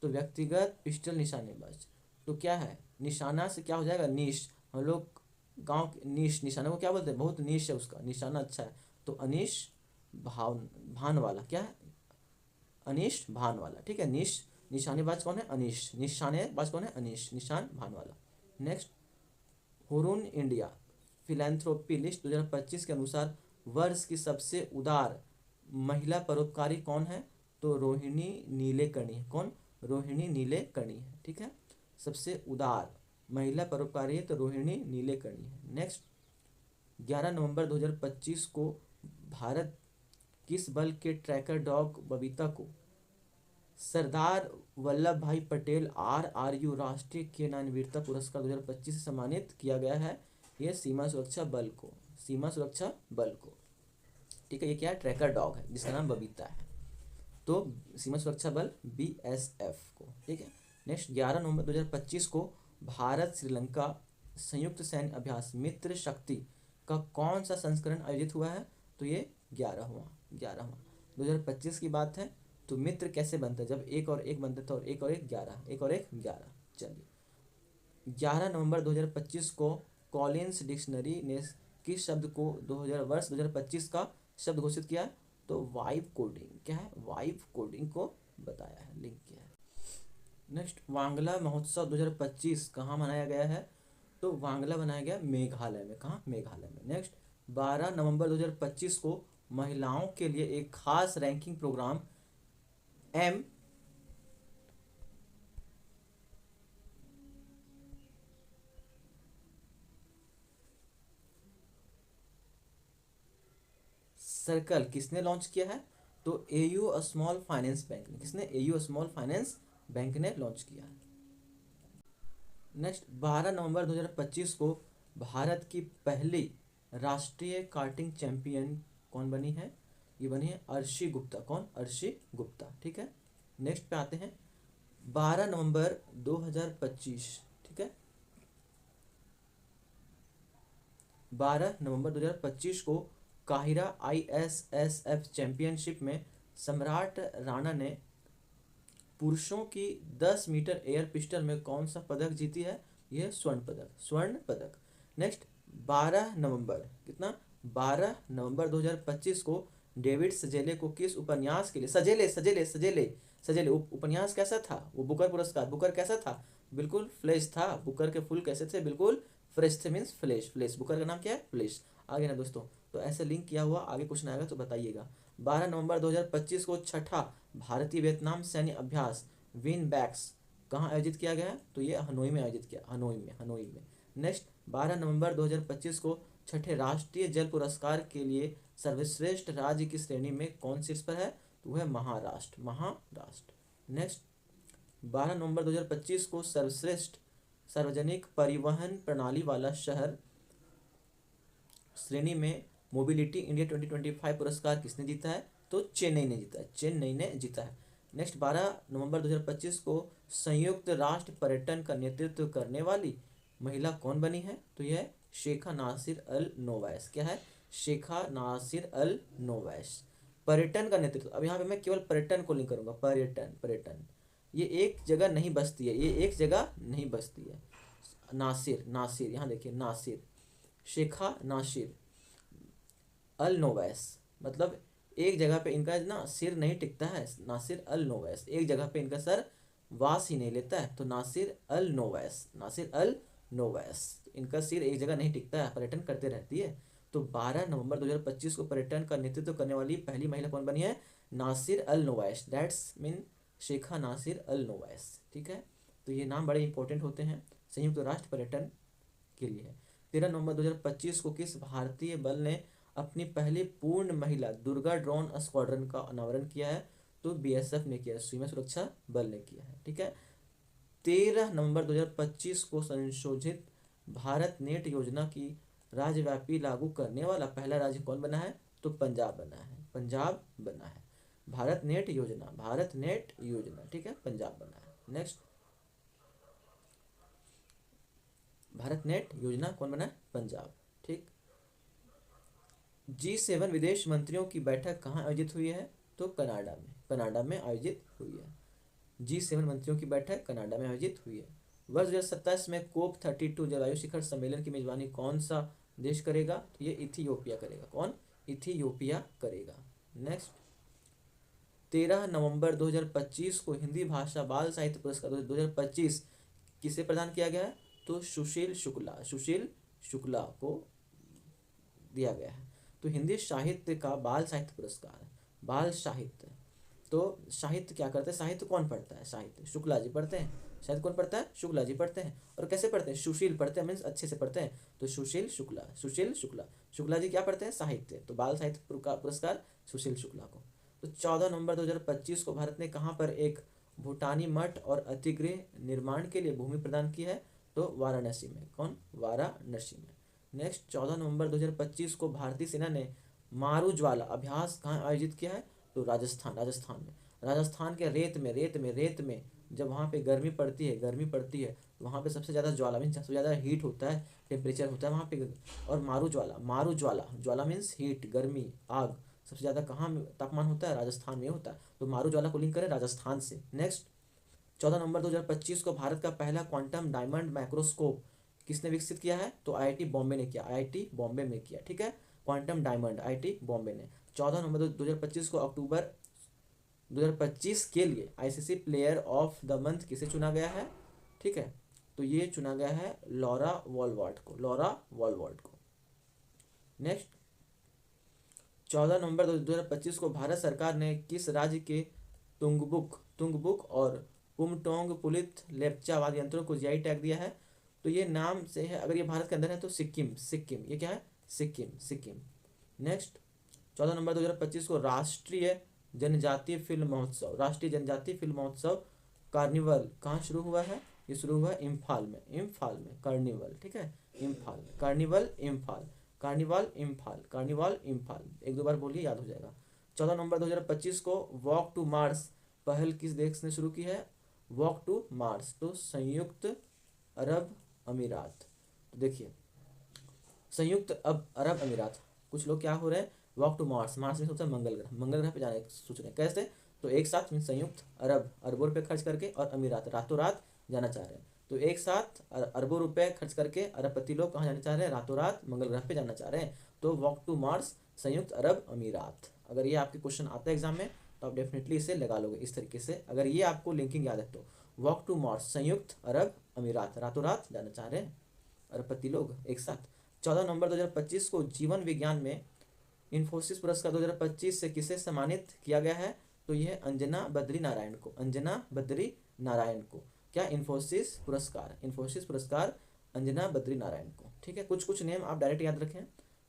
तो व्यक्तिगत पिस्टल निशानेबाज तो क्या है? निशाना से क्या हो जाएगा? नीश। हम लोग गांव के नीश, निशाना को क्या बोलते हैं? बहुत नीश है उसका, निशाना अच्छा है। तो अनीश भानवाला क्या है? अनीश भानवाला, ठीक है। निशानेबाज कौन है? अनीश। निशानेबाज कौन है? अनीश। निशान Bhanwala. Next, Hurun India philanthropy list 2025 के अनुसार वर्ष की सबसे उदार महिला परोपकारी कौन है? तो रोहिणी नीलेकणी है। कौन? रोहिणी नीलेकणी है, ठीक है। सबसे उदार महिला परोपकारी है तो रोहिणी नीलेकणी है। नेक्स्ट, 11 नवंबर 2025 को भारत किस बल के ट्रैकर डॉग बबीता को सरदार वल्लभ भाई पटेल RRU राष्ट्रीय केनाइन वीरता पुरस्कार 2025 से सम्मानित किया गया है? ये सीमा सुरक्षा बल को, सीमा सुरक्षा बल को, ठीक है। ये क्या है? ट्रैकर डॉग है जिसका नाम बबीता है। तो सीमा सुरक्षा बल BSF को, ठीक है। नेक्स्ट, 11 नवंबर 2025 को भारत श्रीलंका संयुक्त सैन्य अभ्यास मित्र शक्ति का कौन सा संस्करण आयोजित हुआ है? तो ये 11वां 2025 की बात है। तो मित्र कैसे बनता है? जब एक और एक बनता है तो एक और एक 11, एक और एक 11। चलिए, 11 नवंबर 2025 को कॉलिंस डिक्शनरी ने किस शब्द को 2025 का शब्द घोषित किया? तो वाइब कोडिंग। क्या है? वाइब कोडिंग को बताया है, लिंक किया है। नेक्स्ट, वांगला महोत्सव 2025 कहाँ मनाया गया है? तो वांगला बनाया गया मेघालय में। कहाँ? मेघालय में। नेक्स्ट, 12 नवंबर 2025 को महिलाओं के लिए एक खास रैंकिंग प्रोग्राम M सर्कल किसने लॉन्च किया है? तो AU स्मॉल फाइनेंस बैंक ने। किसने? AU स्मॉल फाइनेंस बैंक ने लॉन्च किया है। नेक्स्ट, 12 नवंबर 2025 को भारत की पहली राष्ट्रीय कार्टिंग चैंपियन कौन बनी है? ये बनी है अर्शी गुप्ता। कौन? अर्शी गुप्ता, ठीक है। नेक्स्ट पे आते हैं, 12 नवंबर 2025, ठीक है। 12 नवंबर 2025 को काहिरा ISSF चैंपियनशिप में सम्राट राणा ने पुरुषों की 10 मीटर एयर पिस्टल में कौन सा पदक जीती है? यह स्वर्ण पदक, स्वर्ण पदक। नेक्स्ट, 12 नवंबर कितना? 12 नवंबर 2025 को डेविड सजेले को किस उपन्यास के लिए सजेले उपन्यास कैसा था? वो बुकर पुरस्कार। बुकर कैसा था? बिल्कुल फ्लेश था। बुकर के फूल कैसे थे? बिल्कुल फ्रेश थे, मीन्स फ्लेश। फ्लेश बुकर का नाम क्या है? फ्लेश। आगे ना दोस्तों, तो ऐसे लिंक किया हुआ आगे क्वेश्चन आएगा तो बताइएगा। 12 नवंबर 2025 को छठा भारतीय वियतनाम सैन्य अभ्यास विन बैक्स कहाँ आयोजित किया गया? तो ये हनोई में आयोजित किया, हनोई में। नेक्स्ट, 12 नवंबर 2025 को छठे राष्ट्रीय जल पुरस्कार के लिए सर्वश्रेष्ठ राज्य की श्रेणी में कौन शीर्ष पर है? तो वह महाराष्ट्र। नेक्स्ट, 12 नवंबर 2025 को सर्वश्रेष्ठ सार्वजनिक परिवहन प्रणाली वाला शहर श्रेणी में मोबिलिटी इंडिया 2025 पुरस्कार किसने जीता है? तो चेन्नई ने जीता है, चेन्नई ने जीता है। नेक्स्ट, 12 नवंबर 2025 को संयुक्त राष्ट्र पर्यटन का नेतृत्व करने वाली महिला कौन बनी है? तो यह शेखा नासिर अल नोवैस। क्या है? शेखा नासिर अल नोवैस। पर्यटन का नेतृत्व, अब यहाँ पे मैं केवल पर्यटन को लिंक करूंगा। पर्यटन ये एक जगह नहीं बसती है, ये एक जगह नहीं बसती है। नासिर यहाँ देखिए, नासिर, शेखा नासिर अल नोवैस, मतलब एक जगह पे इनका ना सिर नहीं टिकता है। नासिर अल नोवैस, एक जगह पे इनका सर वास ही नहीं लेता है। तो नासिर अल नोवैस इनका सिर एक जगह नहीं टिकता है, पर्यटन करते रहती है। तो 12 नवंबर 2025 को पर्यटन का नेतृत्व करने वाली पहली महिला कौन बनी है? नासिर अल नोवैस। दैट्स मीन शेखा नासिर अल नोवैस, ठीक है। तो ये नाम बड़े इंपॉर्टेंट होते हैं संयुक्त राष्ट्र पर्यटन के लिए। 13 नवंबर 2025 को किस भारतीय बल ने अपनी पहली पूर्ण महिला दुर्गा ड्रोन स्क्वाड्रन का अनावरण किया है? तो BSF ने किया, सीमा सुरक्षा बल ने किया है, ठीक है। 13 नवंबर 2025 को संशोधित भारत नेट योजना की राज्यव्यापी लागू करने वाला पहला राज्य कौन बना है? तो पंजाब बना है। भारत नेट योजना, ठीक है, पंजाब बना है। नेक्स्ट, भारत नेट योजना कौन बना है? पंजाब। ठीक। G7 विदेश मंत्रियों की बैठक कहाँ आयोजित हुई है? तो कनाडा में, कनाडा में आयोजित हुई है। G7 मंत्रियों की बैठक कनाडा में आयोजित हुई है। वर्ष 2027 में COP32 जलवायु शिखर सम्मेलन की मेजबानी कौन सा देश करेगा? तो ये इथियोपिया करेगा। कौन? इथियोपिया करेगा। नेक्स्ट, 13 नवंबर 2025 को हिंदी भाषा बाल साहित्य पुरस्कार 2025 किसे प्रदान किया गया है? तो सुशील शुक्ला, सुशील शुक्ला को दिया गया है। तो हिंदी साहित्य का बाल साहित्य पुरस्कार है। बाल साहित्य, तो साहित्य क्या करते हैं? साहित्य कौन पढ़ता है? साहित्य शुक्ला जी पढ़ते हैं। साहित्य कौन पढ़ता है? शुक्ला जी पढ़ते हैं। और कैसे पढ़ते हैं? सुशील पढ़ते हैं, मीन्स अच्छे से पढ़ते हैं। तो सुशील शुक्ला, सुशील शुक्ला, शुक्ला जी क्या पढ़ते हैं? साहित्य। तो बाल साहित्य पुरस्कार सुशील शुक्ला को। तो 14 नवंबर 2025 को भारत ने कहाँ पर एक भूटानी मठ और अतिगृह निर्माण के लिए भूमि प्रदान की है? तो वाराणसी में। कौन? वाराणसी में। नेक्स्ट, 14 नवंबर 2025 को भारतीय सेना ने मारूज्वाला अभ्यास कहाँ आयोजित किया है? तो राजस्थान, राजस्थान में। राजस्थान के रेत में जब वहाँ पे गर्मी पड़ती है वहाँ पे सबसे ज़्यादा ज्वाला मीन्स सबसे ज़्यादा हीट होता है, टेम्परेचर होता है वहाँ पे। और मारूज्वाला, ज्वाला मीन्स हीट, गर्मी, आग, सबसे ज़्यादा कहाँ तापमान होता है? राजस्थान में होता है। तो मारूज्वाला को लिंक करें राजस्थान से। नेक्स्ट, 14 नवंबर 2025 को भारत का पहला क्वांटम डायमंड माइक्रोस्कोप किसने विकसित किया है? तो IIT बॉम्बे ने किया, IIT बॉम्बे में किया। ठीक है, क्वांटम डायमंड IIT बॉम्बे ने। 14 नवंबर 2025 को अक्टूबर 2025 के लिए ICC player of the month किसे चुना गया है? ठीक है, तो ये चुना गया है लॉरा वॉलवर्ट को, लॉरा वॉलवर्ट को। नेक्स्ट, 14 नवंबर 2025 को भारत सरकार ने किस राज्य के तुंगबुक और पुमटोंग पुलित लेप्चा वाद्य यंत्रों को GI टैग दिया है? तो ये नाम से है, अगर ये भारत के अंदर है तो सिक्किम, सिक्किम। ये क्या है? सिक्किम, सिक्किम। नेक्स्ट, 14 नवंबर 2025 को राष्ट्रीय जनजातीय फिल्म महोत्सव, राष्ट्रीय जनजातीय फिल्म महोत्सव कार्निवल कहाँ शुरू हुआ है? ये शुरू हुआ है इम्फाल में, इम्फाल में कार्निवल। ठीक है, इम्फाल में carnival, Imphal, carnival Imphal, carnival Imphal. एक दो बार बोलिए, याद हो जाएगा। 14 नवंबर 2025 को वॉक टू मार्स पहल किस देश ने शुरू की है? वॉक टू मार्स, तो संयुक्त अरब अमीरात। तो देखिए, संयुक्त अरब अमीरात, कुछ लोग क्या हो रहे हैं? वॉक टू मार्स, मार्स में होता है मंगल ग्रह, मंगल ग्रह पे जाने सोच रहे हैं। कैसे? तो एक साथ संयुक्त अरबों रुपये खर्च करके, और अमीरात रातों रात जाना चाह रहे हैं। तो एक साथ अरबों रुपए खर्च करके अरबपति लोग कहाँ जाना चाह रहे हैं? रातों रात मंगल ग्रह पे जाना चाह रहे हैं। तो वॉक टू मार्स, संयुक्त अरब अमीरात। अगर ये आपके क्वेश्चन आता है एग्जाम में तो आप डेफिनेटली इसे लगा लोगे इस तरीके से, अगर ये आपको लिंकिंग याद है तो। वॉक टू मार्स, संयुक्त अरब अमीरात, रातों रात जाना चाह रहे हैं अरबपति लोग एक साथ। 14 नवंबर 2025 को जीवन विज्ञान में इन्फोसिस पुरस्कार 2025 से किसे सम्मानित किया गया है? तो यह अंजना बद्री नारायण को, अंजना बद्री नारायण को। क्या? इन्फोसिस पुरस्कार, इन्फोसिस पुरस्कार अंजना बद्री नारायण को। ठीक है, कुछ कुछ नेम आप डायरेक्ट याद रखें।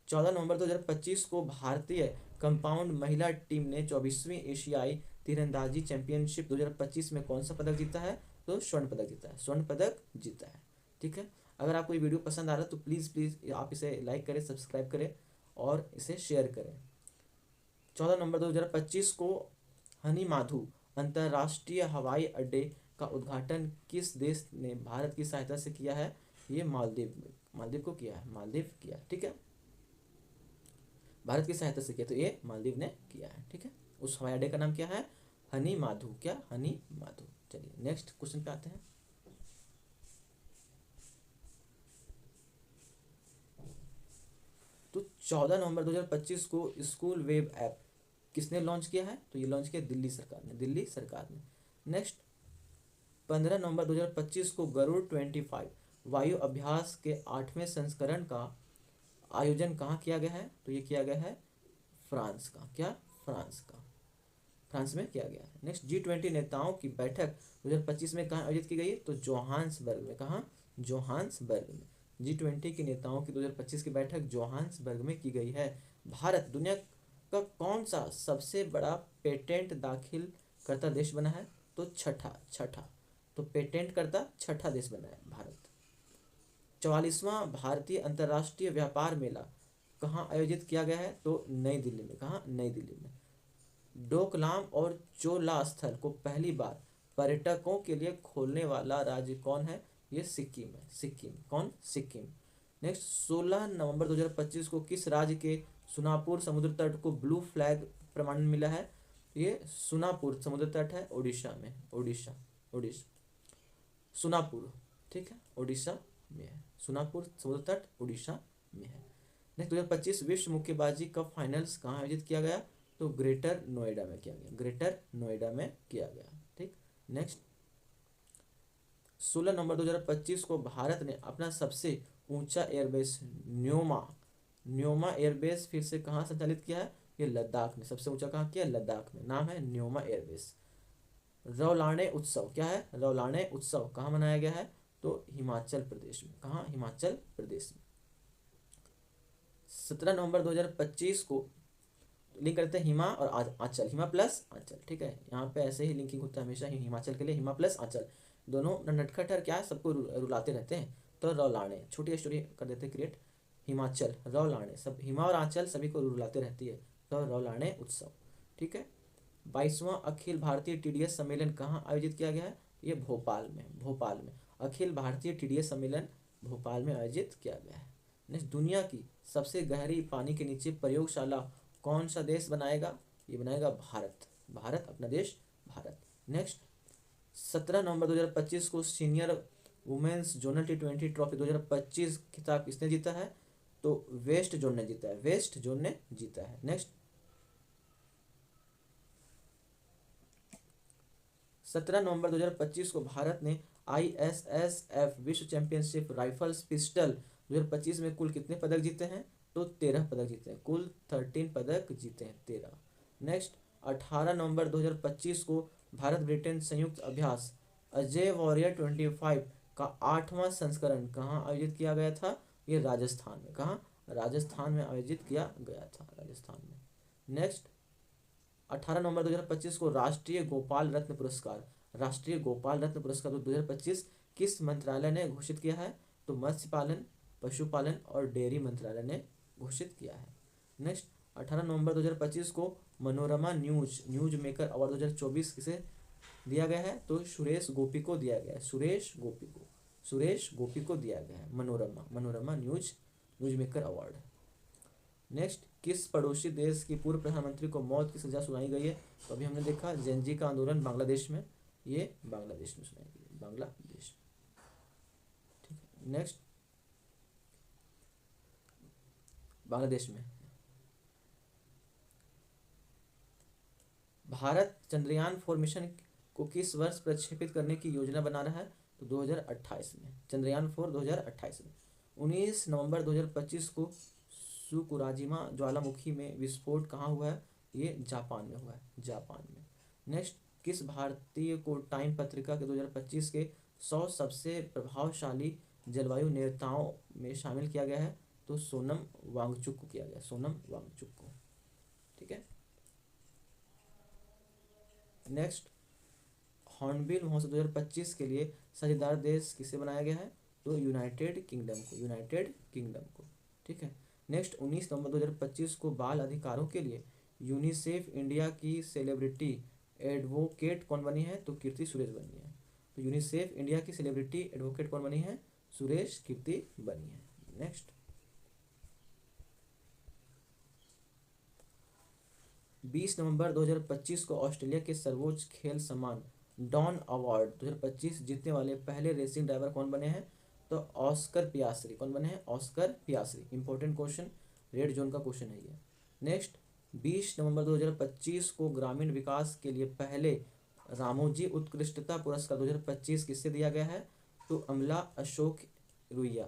14 नवंबर 2025 को भारतीय कंपाउंड महिला टीम ने 24वीं एशियाई तीरंदाजी चैंपियनशिप 2025 में कौन सा पदक जीता है? तो स्वर्ण पदक जीता है, स्वर्ण पदक जीता है। ठीक है, अगर आपको ये वीडियो पसंद आ रहा है तो प्लीज़ आप इसे लाइक करें, सब्सक्राइब करें और इसे शेयर करें। 14 नवंबर 2025 को हनी माधु अंतर्राष्ट्रीय हवाई अड्डे का उद्घाटन किस देश ने भारत की सहायता से किया है? ये मालदीव को किया है, मालदीव किया। ठीक है, भारत की सहायता से किया, तो ये मालदीव ने किया है। ठीक है, उस हवाई अड्डे का नाम क्या है? हनी माधु। क्या? हनी माधु। चलिए नेक्स्ट क्वेश्चन पे आते हैं। तो 14 नवंबर 2025 को स्कूल वेब ऐप किसने लॉन्च किया है? तो ये लॉन्च किया दिल्ली सरकार ने, दिल्ली सरकार ने। नेक्स्ट, 15 नवंबर 2025 को गरुड़ 25 वायु अभ्यास के 8वें संस्करण का आयोजन कहाँ किया गया है? तो ये किया गया है फ्रांस का। क्या? फ्रांस का, फ्रांस में किया गया है। नेक्स्ट, G20 नेताओं की बैठक 2025 में कहाँ आयोजित की गई? तो जोहान्सबर्ग में। कहाँ? जोहान्सबर्ग में। G20 के नेताओं की 2025 की बैठक जोहान्सबर्ग में की गई है। भारत दुनिया का कौन सा सबसे बड़ा पेटेंट दाखिल करता देश बना है? तो छठा, तो पेटेंट करता छठा देश बना है भारत। 44वां भारतीय अंतर्राष्ट्रीय व्यापार मेला कहाँ आयोजित किया गया है? तो नई दिल्ली में। कहाँ? नई दिल्ली में। डोकलाम और चोला स्थल को पहली बार पर्यटकों के लिए खोलने वाला राज्य कौन है? ये सिक्किम है, सिक्किम। कौन? सिक्किम। नेक्स्ट 16 नवंबर 2025 को किस राज्य के सुनापुर समुद्र तट को ब्लू फ्लैग प्रमाणन मिला है? ये सुनापुर समुद्र तट है उड़ीसा में, उड़ीसा, उड़ीसा, सुनापुर, ठीक है, उड़ीसा में है। सुनापुर समुद्र तट उड़ीसा में है। नेक्स्ट 2025 विश्व मुक्केबाजी कप फाइनल्स कहाँ आयोजित किया गया? तो ग्रेटर नोएडा में किया गया, ग्रेटर नोएडा में किया गया। ठीक। नेक्स्ट 16 नवंबर 2025 को भारत ने अपना सबसे ऊंचा एयरबेस न्योमा एयरबेस फिर से कहाँ संचालित किया है? ये लद्दाख में। सबसे ऊंचा कहाँ किया? लद्दाख में। नाम है न्योमा एयरबेस। रौलाने उत्सव क्या है? रौलाने उत्सव कहाँ मनाया गया है? तो हिमाचल प्रदेश में। कहाँ? हिमाचल प्रदेश में। 17 नवंबर 2025 को लिंक करते हैं हिमा और आंचल, हिमा प्लस आंचल, ठीक है। यहाँ पे ऐसे ही लिंकिंग होता है हमेशा, हिमाचल के लिए हिमा प्लस आंचल, दोनों नटखट और क्या है, सबको रुलाते रहते हैं। तो रौलाने, छोटी स्टोरी कर देते क्रिएट। हिमाचल, रौलाने, सब हिमा और आंचल सभी को रुलाते रहती है, तो रौलाने उत्सव, ठीक है। 22वां अखिल भारतीय टीडीएस सम्मेलन कहाँ आयोजित किया गया है? ये भोपाल में, भोपाल में। अखिल भारतीय टीडीएस सम्मेलन भोपाल में आयोजित किया गया है। नेक्स्ट, दुनिया की सबसे गहरी पानी के नीचे प्रयोगशाला कौन सा देश बनाएगा? ये बनाएगा भारत, भारत, अपना देश भारत। नेक्स्ट 17 नवंबर 2025 को senior women's zonal T20 trophy 2025 खिताब किसने जीता है? तो वेस्ट जोन ने जीता है, वेस्ट जोन ने जीता है। नेक्स्ट 17 नवंबर 2025 को भारत ने ISSF विश्व चैंपियनशिप राइफल्स पिस्टल 2025 में कुल कितने पदक जीते हैं? तो 13 पदक जीते हैं, कुल 13 पदक जीते हैं, 13। नेक्स्ट 18 नवंबर 2025 को भारत ब्रिटेन संयुक्त अभ्यास अजय वॉरियर 25 का 8वां संस्करण कहाँ आयोजित किया गया था? ये राजस्थान में। कहाँ? राजस्थान में आयोजित किया गया था, राजस्थान में। नेक्स्ट 18 नवंबर 2025 को राष्ट्रीय गोपाल रत्न पुरस्कार, राष्ट्रीय गोपाल रत्न पुरस्कार 2025 किस मंत्रालय ने घोषित किया है? तो मत्स्य पालन, पशुपालन और डेयरी मंत्रालय ने घोषित किया है। नेक्स्ट 18 नवंबर 2025 को मनोरमा न्यूज मेकर अवार्ड 2024 किसे दिया गया है? तो सुरेश गोपी को दिया गया है, सुरेश गोपी को दिया गया है Manorama news maker award. Next, किस पड़ोसी देश की पूर्व प्रधानमंत्री को मौत की सजा सुनाई गई है? तो अभी हमने देखा जेनजी का आंदोलन बांग्लादेश में, ये बांग्लादेश में सुनाई गई, बांग्लादेश, ठीक है। नेक्स्ट बांग्लादेश में। भारत चंद्रयान 4 मिशन को किस वर्ष प्रक्षेपित करने की योजना बना रहा है? तो 2028 में, चंद्रयान 4 2028 में। 19 नवंबर 2025 को सुकुराजिमा ज्वालामुखी में विस्फोट कहाँ हुआ है? ये जापान में हुआ है, जापान में। नेक्स्ट, किस भारतीय को टाइम पत्रिका के 2025 के 100 सबसे प्रभावशाली जलवायु नेताओं में शामिल किया गया है? तो सोनम वांगचुक को किया गया, सोनम वांगचुक को, ठीक है। नेक्स्ट, हॉर्नबिल महोत्सव 2025 के लिए साझेदार देश किसे बनाया गया है? तो यूनाइटेड किंगडम को, यूनाइटेड किंगडम को, ठीक है। नेक्स्ट 19 नवंबर 2025 को बाल अधिकारों के लिए यूनिसेफ इंडिया की सेलिब्रिटी एडवोकेट कौन बनी है? तो कीर्ति सुरेश बनी है। तो यूनिसेफ इंडिया की सेलिब्रिटी एडवोकेट कौन बनी है? सुरेश कीर्ति बनी है। नेक्स्ट 20 नवंबर 2025 को ऑस्ट्रेलिया के सर्वोच्च खेल सम्मान डॉन अवार्ड 2025 जीतने वाले पहले रेसिंग ड्राइवर कौन बने हैं? तो ऑस्कर पियास्त्री। कौन बने हैं? Oscar Piastri. Important question, red zone का क्वेश्चन है ये। नेक्स्ट 20 नवंबर 2025 को ग्रामीण विकास के लिए पहले रामोजी उत्कृष्टता पुरस्कार 2025 किससे दिया गया है? तो अमला अशोक रुइया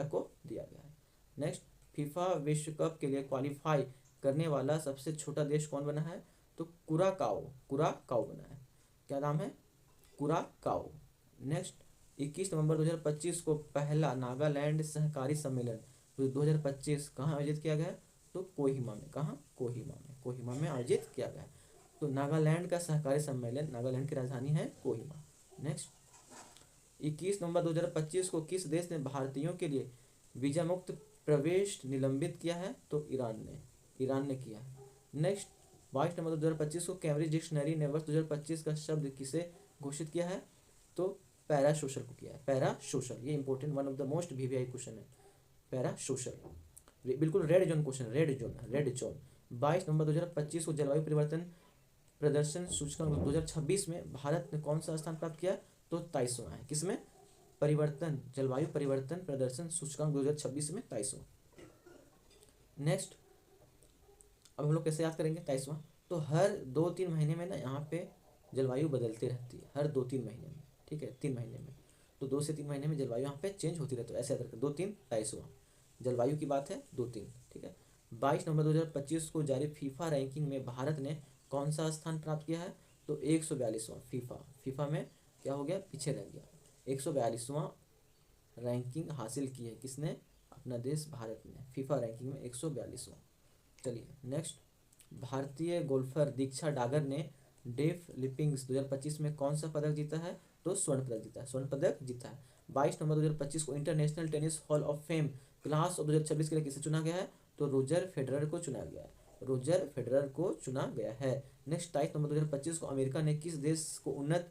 को दिया गया है। नेक्स्ट, फीफा विश्व कप के लिए क्वालिफाई करने वाला सबसे छोटा देश कौन बना है? तो कुराकाओ बना है। क्या नाम है? कुराकाओ। नेक्स्ट 21 नवंबर 2025 को पहला नागालैंड सहकारी सम्मेलन 2025 कहाँ आयोजित किया गया है? तो कोहिमा में। कहाँ? कोहिमा में आयोजित किया गया है। तो नागालैंड का सहकारी सम्मेलन, नागालैंड की राजधानी है कोहिमा। नेक्स्ट 21 नवंबर 2025 को किस देश ने भारतीयों के लिए वीजा मुक्त प्रवेश निलंबित किया है? तो ईरान ने किया है। नेक्स्ट 22 नवंबर 2025 को कैम्ब्रिज डिक्शनरी ने वर्ष 2025 का शब्द किसे घोषित किया है? तो पैरा सोशल को किया है, पैरा सोशल। ये important, one of the most VVI question है, पैरा सोशल। बिल्कुल red zone question, red zone, red zone. 22 नवंबर 2025 को जलवायु परिवर्तन प्रदर्शन सूचकांक 2026 में भारत ने कौन सा स्थान प्राप्त किया? तो 23वां है। किसमें? परिवर्तन, जलवायु परिवर्तन प्रदर्शन सूचकांक 2026 में 23वां। नेक्स्ट, अब हम लोग कैसे याद करेंगे 23वां? तो हर 2-3 महीने में ना यहाँ पे जलवायु बदलती रहती है, हर 2-3 महीने में, ठीक है, 3 महीने में, तो 2 से 3 महीने में जलवायु यहाँ पे चेंज होती रहती है। ऐसे याद रखें, 2-3 23वां जलवायु की बात है, 2-3, ठीक है। 22 नवंबर 2025 को जारी फीफा रैंकिंग में भारत ने कौन सा स्थान प्राप्त किया है? तो 142वां। फीफा में क्या हो गया? पीछे रह गया। 142वां रैंकिंग हासिल की है किसने? अपना देश भारत ने, फीफा रैंकिंग में 142वां। चलिए नेक्स्ट, भारतीय गोल्फर दीक्षा डागर ने डेफ लिपिंग्स 2025 में कौन सा पदक जीता है? तो स्वर्ण पदक जीता है, स्वर्ण पदक जीता है। 22 नवंबर 2025 को international tennis hall of fame class of 2026 के लिए किसे चुना गया है? तो रोजर फेडरर को चुना गया है, रोजर फेडरर को चुना गया है। नेक्स्ट, 23 नवंबर 2025 को अमेरिका ने किस देश को उन्नत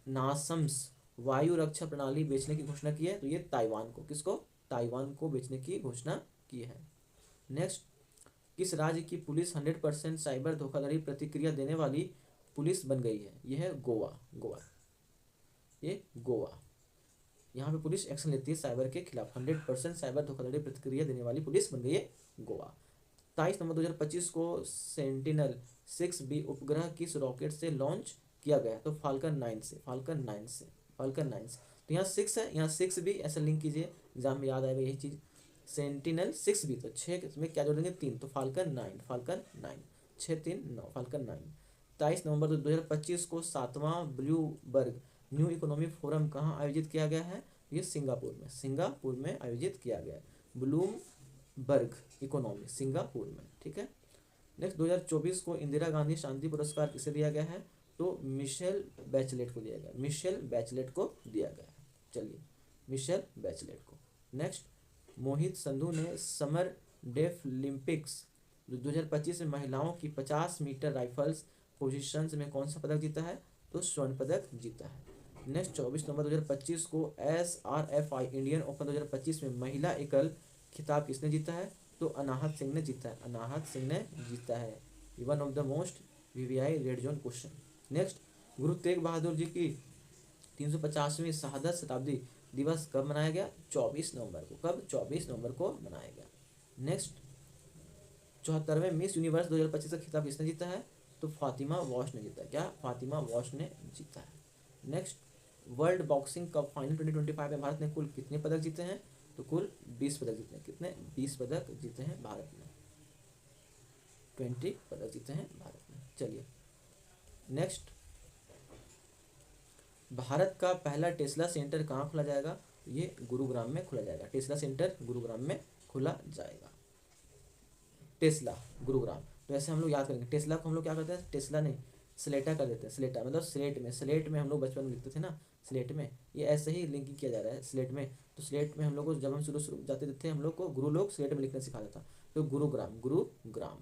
नासम्स वायु रक्षा प्रणाली बेचने की घोषणा की है? तो ये ताइवान को, किसको? ताइवान को बेचने की घोषणा की है। नेक्स्ट, किस राज्य की पुलिस 100% साइबर धोखाधड़ी प्रतिक्रिया देने वाली पुलिस बन गई है? यह है गोवा, गोवा, ये गोवा। यहाँ पे पुलिस एक्शन लेती है साइबर के खिलाफ, 100% साइबर धोखाधड़ी प्रतिक्रिया देने वाली पुलिस बन गई है गोवा। 23 नवंबर 2025 को सेंटिनल 6B उपग्रह किस रॉकेट से लॉन्च किया गया? तो फाल्कन 9 से, फाल्कन 9 से, फाल्कन 9 से। तो यहाँ 6 है, यहाँ 6B ऐसा लिंक कीजिए, एग्जाम में याद आएगा यही चीज़। सेंटिनल 6B, तो 6 में क्या जोड़ेंगे? 3, तो फाल्कन 9, फाल्कन 9, 6 3 9, फाल्कन 9। 23 नवंबर 2025 को 7वां ब्लूमबर्ग न्यू इकोनॉमी फोरम कहाँ आयोजित किया गया है? ये सिंगापुर में, सिंगापुर में आयोजित किया गया है ब्लूमबर्ग इकोनॉमी, सिंगापुर में, ठीक है। नेक्स्ट, 2024 को इंदिरा गांधी शांति पुरस्कार किसे दिया गया है? तो मिशेल बैचलेट को दिया गया, मिशेल बैचलेट को दिया गया है। चलिए, मिशेल बैचलेट को। नेक्स्ट, मोहित संधू ने समर डेफलिम्पिक्स 2025 में महिलाओं की 50 मीटर राइफल्स पोजीशंस में कौन सा पदक जीता है? तो स्वर्ण पदक जीता है। नेक्स्ट, 24 नवंबर 2025 को SRFI इंडियन ओपन 2025 में महिला एकल खिताब किसने जीता है? तो अनाहत सिंह ने जीता है, अनाहत सिंह ने जीता है। One of the most VVI red zone question. Next, Guru Tegh Bahadur ji की 350वीं शहादत शताब्दी दिवस कब मनाया गया? 24 नवंबर को। कब? 24 नवंबर को मनाया गया। नेक्स्ट, 74वें मिस यूनिवर्स 2025 का खिताब किसने जीता है? तो फातिमा वॉश ने जीता है। क्या? फातिमा वॉश ने जीता है। Next, world boxing cup final 2025 में भारत ने कुल कितने पदक जीते हैं? तो कुल 20 पदक जीते हैं। कितने? 20 पदक जीते हैं भारत ने, 20 पदक जीते हैं भारत ने। चलिए नेक्स्ट, भारत का पहला टेस्ला सेंटर कहाँ खोला जाएगा? ये गुरुग्राम में खोला जाएगा, टेस्ला सेंटर गुरुग्राम में खोला जाएगा। टेस्ला गुरुग्राम, तो ऐसे हम लोग याद करेंगे। टेस्ला को हम लोग क्या करते हैं? टेस्ला नहीं, स्लेटा कर देते हैं, स्लेटा मतलब स्लेट में, स्लेट में हम लोग बचपन में लिखते थे ना, स्लेट में। ये ऐसे ही लिंकिंग किया जा रहा है स्लेट में। तो स्लेट में हम लोग को, जब हम शुरू जाते थे, हम लोग को गुरु लोग स्लेट में लिखना सिखाता था। तो गुरुग्राम, गुरुग्राम,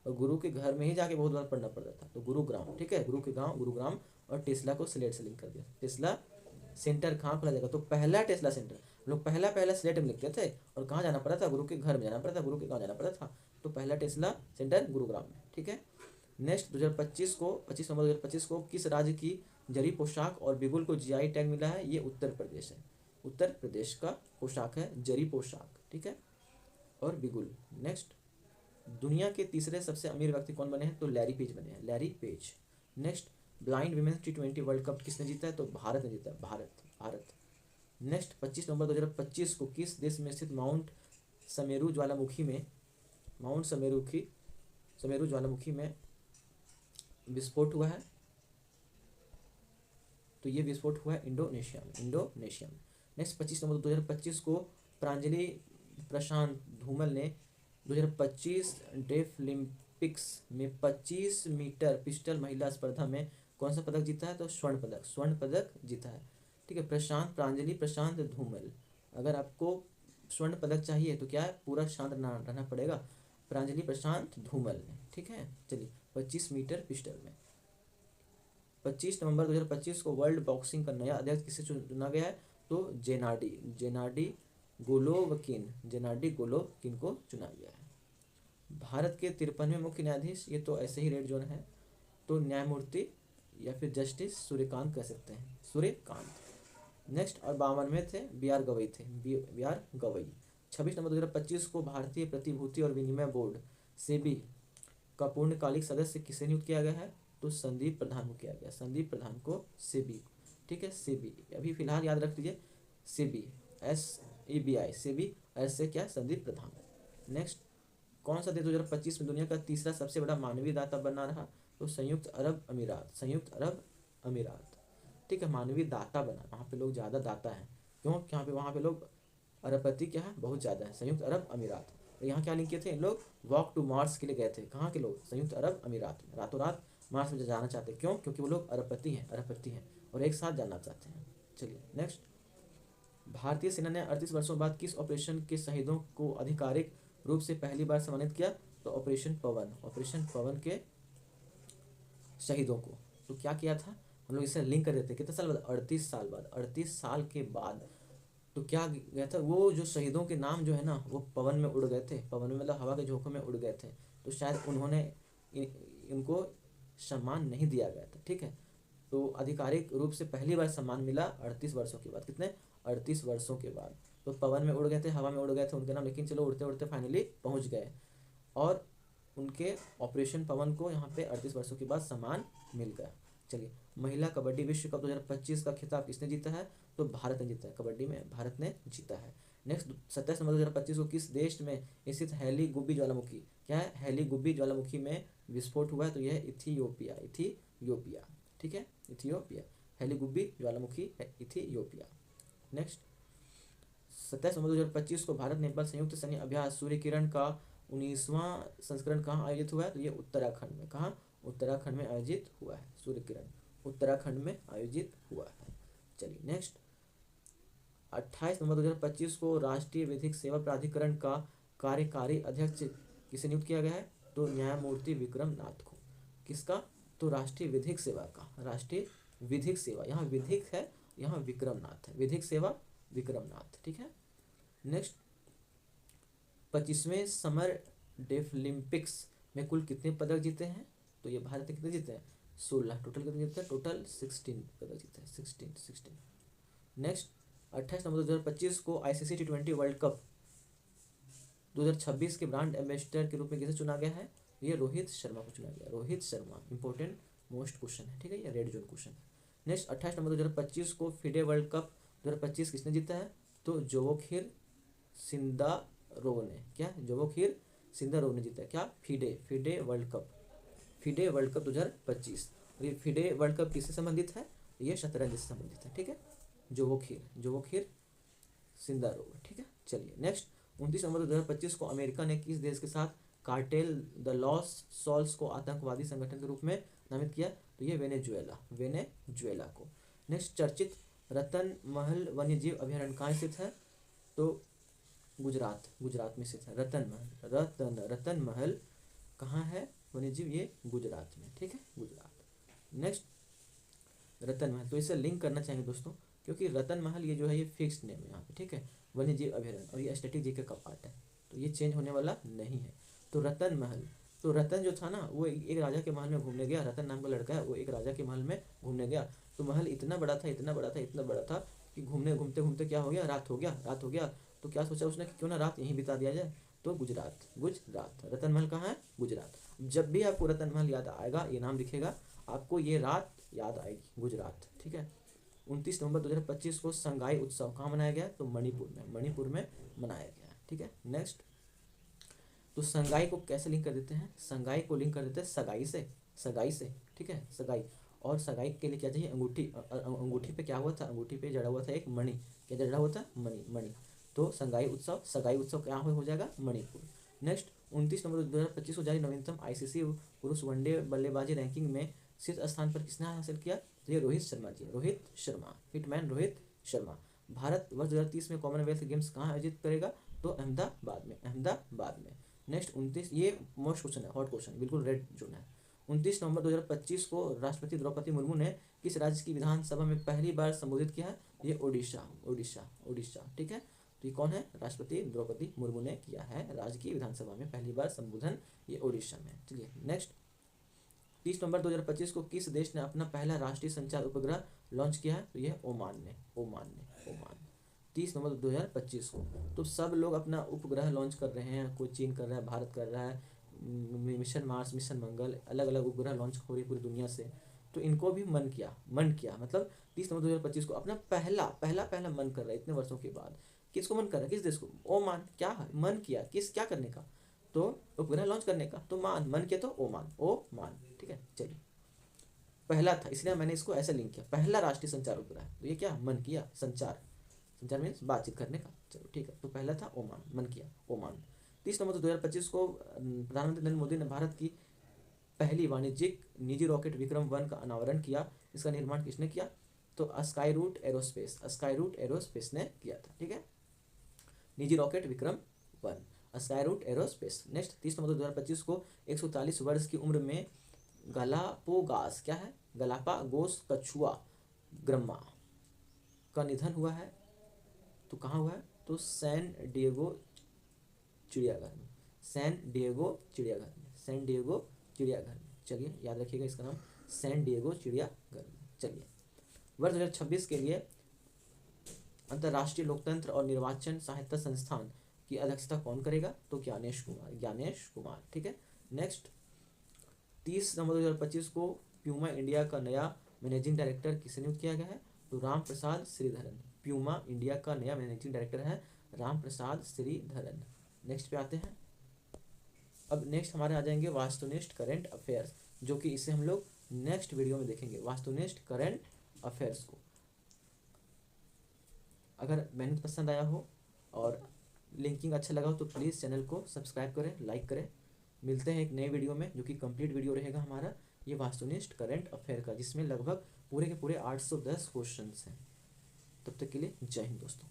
और गुरु के घर में ही जाके बहुत बार पढ़ना पड़ता था। तो गुरुग्राम, ठीक है, गुरु के गाँव गुरुग्राम, और टेस्ला को स्लेट से लिंक कर दिया। टेस्ला सेंटर कहाँ खोला जाएगा? तो पहला टेस्ला सेंटर, लोग पहला स्लेट में लिखते थे, और कहाँ जाना पड़ा था? गुरु के घर में जाना पड़ा था, गुरु के गाँव जाना पड़ा था। तो पहला टेस्ला सेंटर गुरुग्राम में, ठीक है। नेक्स्ट, 2025 को 25 नवंबर 2025 को किस राज्य की जरी पोशाक और बिगुल को जीआई टैग मिला है? ये उत्तर प्रदेश है, उत्तर प्रदेश का पोशाक है जरी पोशाक, ठीक है, और बिगुल। नेक्स्ट, दुनिया के तीसरे सबसे अमीर व्यक्ति कौन बने हैं? तो लैरी पेज बने हैं, Larry page. Next, blind women's T20 world cup किसने जीता है? तो भारत ने जीता है, भारत। नेक्स्ट, 25 नवंबर 2025 को किस देश में स्थित माउंट समेरू ज्वालामुखी में विस्फोट हुआ है? तो ये विस्फोट हुआ है इंडोनेशिया में। नेक्स्ट, 25 नवंबर 2025 को प्रांजलि प्रशांत धूमल ने 2025 डेफलिम्पिक्स में 25 मीटर पिस्टल महिला स्पर्धा में कौन सा पदक जीता है? तो स्वर्ण पदक जीता है, ठीक है। प्रांजलि प्रशांत धूमल। अगर आपको स्वर्ण पदक चाहिए तो क्या है? पूरा शांत रहना पड़ेगा। प्रांजलि प्रशांत धूमल ने, ठीक है। चलिए, 25 मीटर पिस्टल में। 25 नवंबर 2025 को वर्ल्ड बॉक्सिंग का नया अध्यक्ष किसे चुना गया है? तो जेनाडी गोलोवकिन को चुना गया है। भारत के 53वें मुख्य न्यायाधीश, ये तो ऐसे ही रेड जोन है, तो न्यायमूर्ति या फिर जस्टिस सूर्यकांत कह सकते हैं, सूर्यकांत। नेक्स्ट, और 52वें थे बी आर गवई थे, बी आर गवई। 26 नवंबर 2025 को भारतीय प्रतिभूति और विनिमय बोर्ड सेबी का पूर्णकालिक सदस्य किसे नियुक्त किया गया है? तो संदीप प्रधान को किया गया, संदीप प्रधान को सेबी, ठीक है, सेबी। अभी फिलहाल याद रख लीजिए सेबी, SEBI, सेबी, ऐसे क्या, संदीप प्रधान। नेक्स्ट, कौन सा देश 2025 में दुनिया का तीसरा सबसे बड़ा मानवीय दाता बना रहा? तो संयुक्त अरब अमीरात, संयुक्त अरब अमीरात, ठीक है, मानवीय दाता बना, वहाँ पे लोग ज़्यादा दाता हैं, क्यों? यहाँ पे वहाँ पे लोग अरबपति क्या है, बहुत ज़्यादा है, संयुक्त अरब अमीरात। तो यहाँ क्या लिंक किए थे इन लोग? वॉक टू मार्स के लिए गए थे, कहाँ के लोग? संयुक्त अरब अमीरात में, रातों रात मार्स में जाना चाहते हैं, क्यों? क्योंकि वो लोग अरबपति हैं और एक साथ जाना चाहते हैं। चलिए नेक्स्ट, भारतीय सेना ने 38 वर्षों बाद किस ऑपरेशन के शहीदों को आधिकारिक रूप से पहली बार सम्मानित किया? तो ऑपरेशन पवन के शहीदों को। तो क्या किया था, हम लोग इसे लिंक कर देते हैं, कितने साल बाद? 38 साल बाद, 38 साल के बाद। तो क्या गया था, वो जो शहीदों के नाम जो है ना, वो पवन में उड़ गए थे, पवन में मतलब हवा के झोंकों में उड़ गए थे, तो शायद उन्होंने इनको सम्मान नहीं दिया गया था, ठीक है। तो आधिकारिक रूप से पहली बार सम्मान मिला 38 वर्षों के बाद, कितने? 38 वर्षों के बाद। तो पवन में उड़ गए थे, हवा में उड़ गए थे उनके नाम, लेकिन चलो उड़ते उड़ते फाइनली पहुंच गए, और उनके ऑपरेशन पवन को यहाँ पे 38 वर्षों के बाद सम्मान मिल गया। चलिए, महिला कबड्डी विश्व कप 2025 का खिताब किसने जीता है? तो भारत ने जीता है, कबड्डी में भारत ने जीता है। नेक्स्ट, 27 नवंबर 2025 को किस देश में स्थित हेली गुब्बी ज्वालामुखी, क्या है, हेली गुब्बी ज्वालामुखी में विस्फोट हुआ है? तो यह है इथियोपिया, ठीक है, इथियोपिया, हेली गुब्बी ज्वालामुखी है इथियोपिया। नेक्स्ट, 27 नवंबर 2025 को भारत नेपाल संयुक्त सैन्य अभ्यास सूर्य किरण का 19वां संस्करण कहाँ आयोजित हुआ है? तो ये उत्तराखंड में, कहाँ? उत्तराखंड में आयोजित हुआ है, सूर्य किरण उत्तराखंड में आयोजित हुआ है। चलिए नेक्स्ट, 28 नवंबर 2025 को राष्ट्रीय विधिक सेवा प्राधिकरण का कार्यकारी अध्यक्ष किसे नियुक्त किया गया है? तो न्यायमूर्ति विक्रम नाथ को। किसका? तो राष्ट्रीय विधिक सेवा का, राष्ट्रीय विधिक सेवा, यहाँ विधिक है, यहाँ विक्रम नाथ है, विधिक सेवा विक्रम नाथ, ठीक है। नेक्स्ट, 25वें समर डेफलिम्पिक्स में कुल कितने पदक जीते हैं? तो ये भारत ने कितने जीते हैं? 16। टोटल कितने जीते हैं? टोटल 16 पदक जीते हैं, 16। नेक्स्ट, 28 नवंबर 2025 को ICC T20 वर्ल्ड कप 2026 के ब्रांड एम्बेसडर के रूप में किसे चुना गया है? ये रोहित शर्मा को चुना गया, Rohit Sharma. Important most question है, ठीक है, ये रेड जोन क्वेश्चन है। नेक्स्ट, 28 नवंबर 2025 को फिडे वर्ल्ड कप 2025 किसने जीता है? तो जोवोखिर सिंदारोव ने, क्या? जोवोखिर सिंदारोव ने जीता है, क्या? FIDE world cup 2025। और ये फिडे वर्ल्ड कप किससे संबंधित है? ये शतरंज से संबंधित है, ठीक है, जोवोखिर सिंदारोव, ठीक है। चलिए नेक्स्ट, 29 नवंबर 2025 को अमेरिका ने किस देश के साथ कार्टेल द लॉस सॉल्स को आतंकवादी संगठन के रूप में नामित किया? तो ये वेनेजुएला को। नेक्स्ट, चर्चित रतन महल वन्यजीव अभयारण्य कहाँ स्थित है? तो गुजरात में स्थित है, रतन महल कहाँ है वन्यजीव? ये गुजरात में, ठीक है, गुजरात। नेक्स्ट, रतन महल, तो इसे लिंक करना चाहेंगे दोस्तों, क्योंकि रतन महल ये जो है ये फिक्स्ड नेम है यहाँ पे, ठीक है, वन्यजीव अभयारण्य, और ये स्टैटिक जीके का पार्ट है, तो ये चेंज होने वाला नहीं है। तो रतन महल, तो रतन जो था ना, वो एक राजा के महल में घूमने गया, रतन नाम का लड़का है, वो एक राजा के महल में घूमने गया, तो महल इतना बड़ा था कि घूमते घूमते क्या हो गया? रात हो गया। तो क्या सोचा उसने कि क्यों ना रात यहीं बिता दिया जाए, तो गुजरात, रतन महल कहाँ है? गुजरात। जब भी आपको रतन महल याद आएगा, ये नाम दिखेगा, आपको ये रात याद आएगी, गुजरात, ठीक है। 29 नवंबर 2025 को संगाई उत्सव कहाँ मनाया गया? तो मणिपुर में मनाया गया, ठीक है। नेक्स्ट, तो संगाई को कैसे लिंक कर देते हैं? संगाई को लिंक कर देते हैं सगाई से, ठीक है, सगाई। और सगाई के लिए क्या चाहिए? अंगूठी पे क्या हुआ था? अंगूठी पे जड़ा हुआ था एक मणि, क्या जड़ा हुआ था? मणि। तो सगाई उत्सव क्या हो जाएगा? मणिपुर। नेक्स्ट, 29 नवंबर 2025 को जारी नवीनतम ICC पुरुष वनडे बल्लेबाजी रैंकिंग में शीर्ष स्थान पर किसने हासिल किया? तो ये रोहित शर्मा, हिटमैन रोहित शर्मा। भारत वर्ष 2030 में कॉमनवेल्थ गेम्स कहाँ आयोजित करेगा? तो अहमदाबाद में। नेक्स्ट, 29, ये मोस्ट क्वेश्चन है, हॉट क्वेश्चन, बिल्कुल रेड जोन है। 29 नवंबर 2025 को राष्ट्रपति द्रौपदी मुर्मू ने किस राज्य की विधानसभा में पहली बार संबोधित किया है? ये ओडिशा, ओडिशा, ओडिशा, ठीक है। तो ये कौन है? राष्ट्रपति द्रौपदी मुर्मू ने किया है राज्य की विधानसभा में पहली बार संबोधन, ये ओडिशा में। चलिए नेक्स्ट, 30 नवंबर 2025 को किस देश ने अपना पहला राष्ट्रीय संचार उपग्रह लॉन्च किया है? तो यह ओमान ने, ओमान ने, ओमान। 30 नवंबर 2025 को। तो सब लोग अपना उपग्रह लॉन्च कर रहे हैं, कोई चीन कर रहा है, भारत कर रहा है, मिशन मार्स, मिशन मंगल, अलग अलग उपग्रह लॉन्च हो रही पूरी दुनिया से। तो इनको भी मन किया मतलब 30 नवंबर 2025 को अपना पहला मन कर रहा है इतने वर्षों के बाद। किसको मन कर रहा है? किस देश को? ओमान। क्या है? मन किया किस, क्या करने का? तो उपग्रह लॉन्च करने का। तो मन किया तो ओमान, ओमान, ठीक है। चलिए, पहला था इसलिए मैंने इसको ऐसे लिंक किया, पहला राष्ट्रीय संचार उपग्रह। तो ये क्या? मन किया, संचार, संचार मीन्स बातचीत करने का। चलो ठीक है, तो पहला था ओमान, मन किया, ओमान। 30 नवंबर 2025 को प्रधानमंत्री नरेंद्र मोदी ने भारत की पहली वाणिज्यिक निजी रॉकेट विक्रम-1 का अनावरण किया। इसका निर्माण किसने किया? तो स्काई रूट एरोस्पेस, स्काई रूट एरोस्पेस ने किया था, ठीक है। निजी रॉकेट विक्रम-1, स्काई रूट एरोस्पेस। नेक्स्ट, 30 नवंबर 2025 को 140 वर्ष की उम्र में गालापागोस, क्या है? गालापागोस कछुआ ग्राम्मा का निधन हुआ है। तो कहाँ हुआ है? तो सैन डिएगो चिड़ियाघर में, सैन डिएगो चिड़ियाघर में, सैन डिएगो चिड़ियाघर में। चलिए याद रखिएगा इसका नाम, सैन डिएगो चिड़ियाघर में। चलिए, वर्ष 2026 के लिए अंतर्राष्ट्रीय लोकतंत्र और निर्वाचन सहायता संस्थान की अध्यक्षता कौन करेगा? तो ज्ञानेश कुमार, ज्ञानेश कुमार, ठीक है। नेक्स्ट, 30 नवंबर 2025 को प्यूमा इंडिया का नया मैनेजिंग डायरेक्टर किसे नियुक्त किया गया है? तो राम प्रसाद श्रीधरन। प्यूमा इंडिया का नया मैनेजिंग डायरेक्टर है राम प्रसाद श्रीधरन। नेक्स्ट पे आते हैं। अब नेक्स्ट हमारे आ जाएंगे वास्तुनिष्ठ करंट अफेयर्स, जो कि इसे हम लोग नेक्स्ट वीडियो में देखेंगे, वास्तुनिष्ठ करंट अफेयर्स को। अगर मेहनत पसंद आया हो और लिंकिंग अच्छा लगा हो तो प्लीज़ चैनल को सब्सक्राइब करें, लाइक करें। मिलते हैं एक नए वीडियो में, जो कि कंप्लीट वीडियो रहेगा हमारा ये वास्तुनिष्ठ करंट अफेयर का, जिसमें लगभग पूरे के पूरे 810 क्वेश्चंस हैं। तब तक के लिए जय हिंद दोस्तों।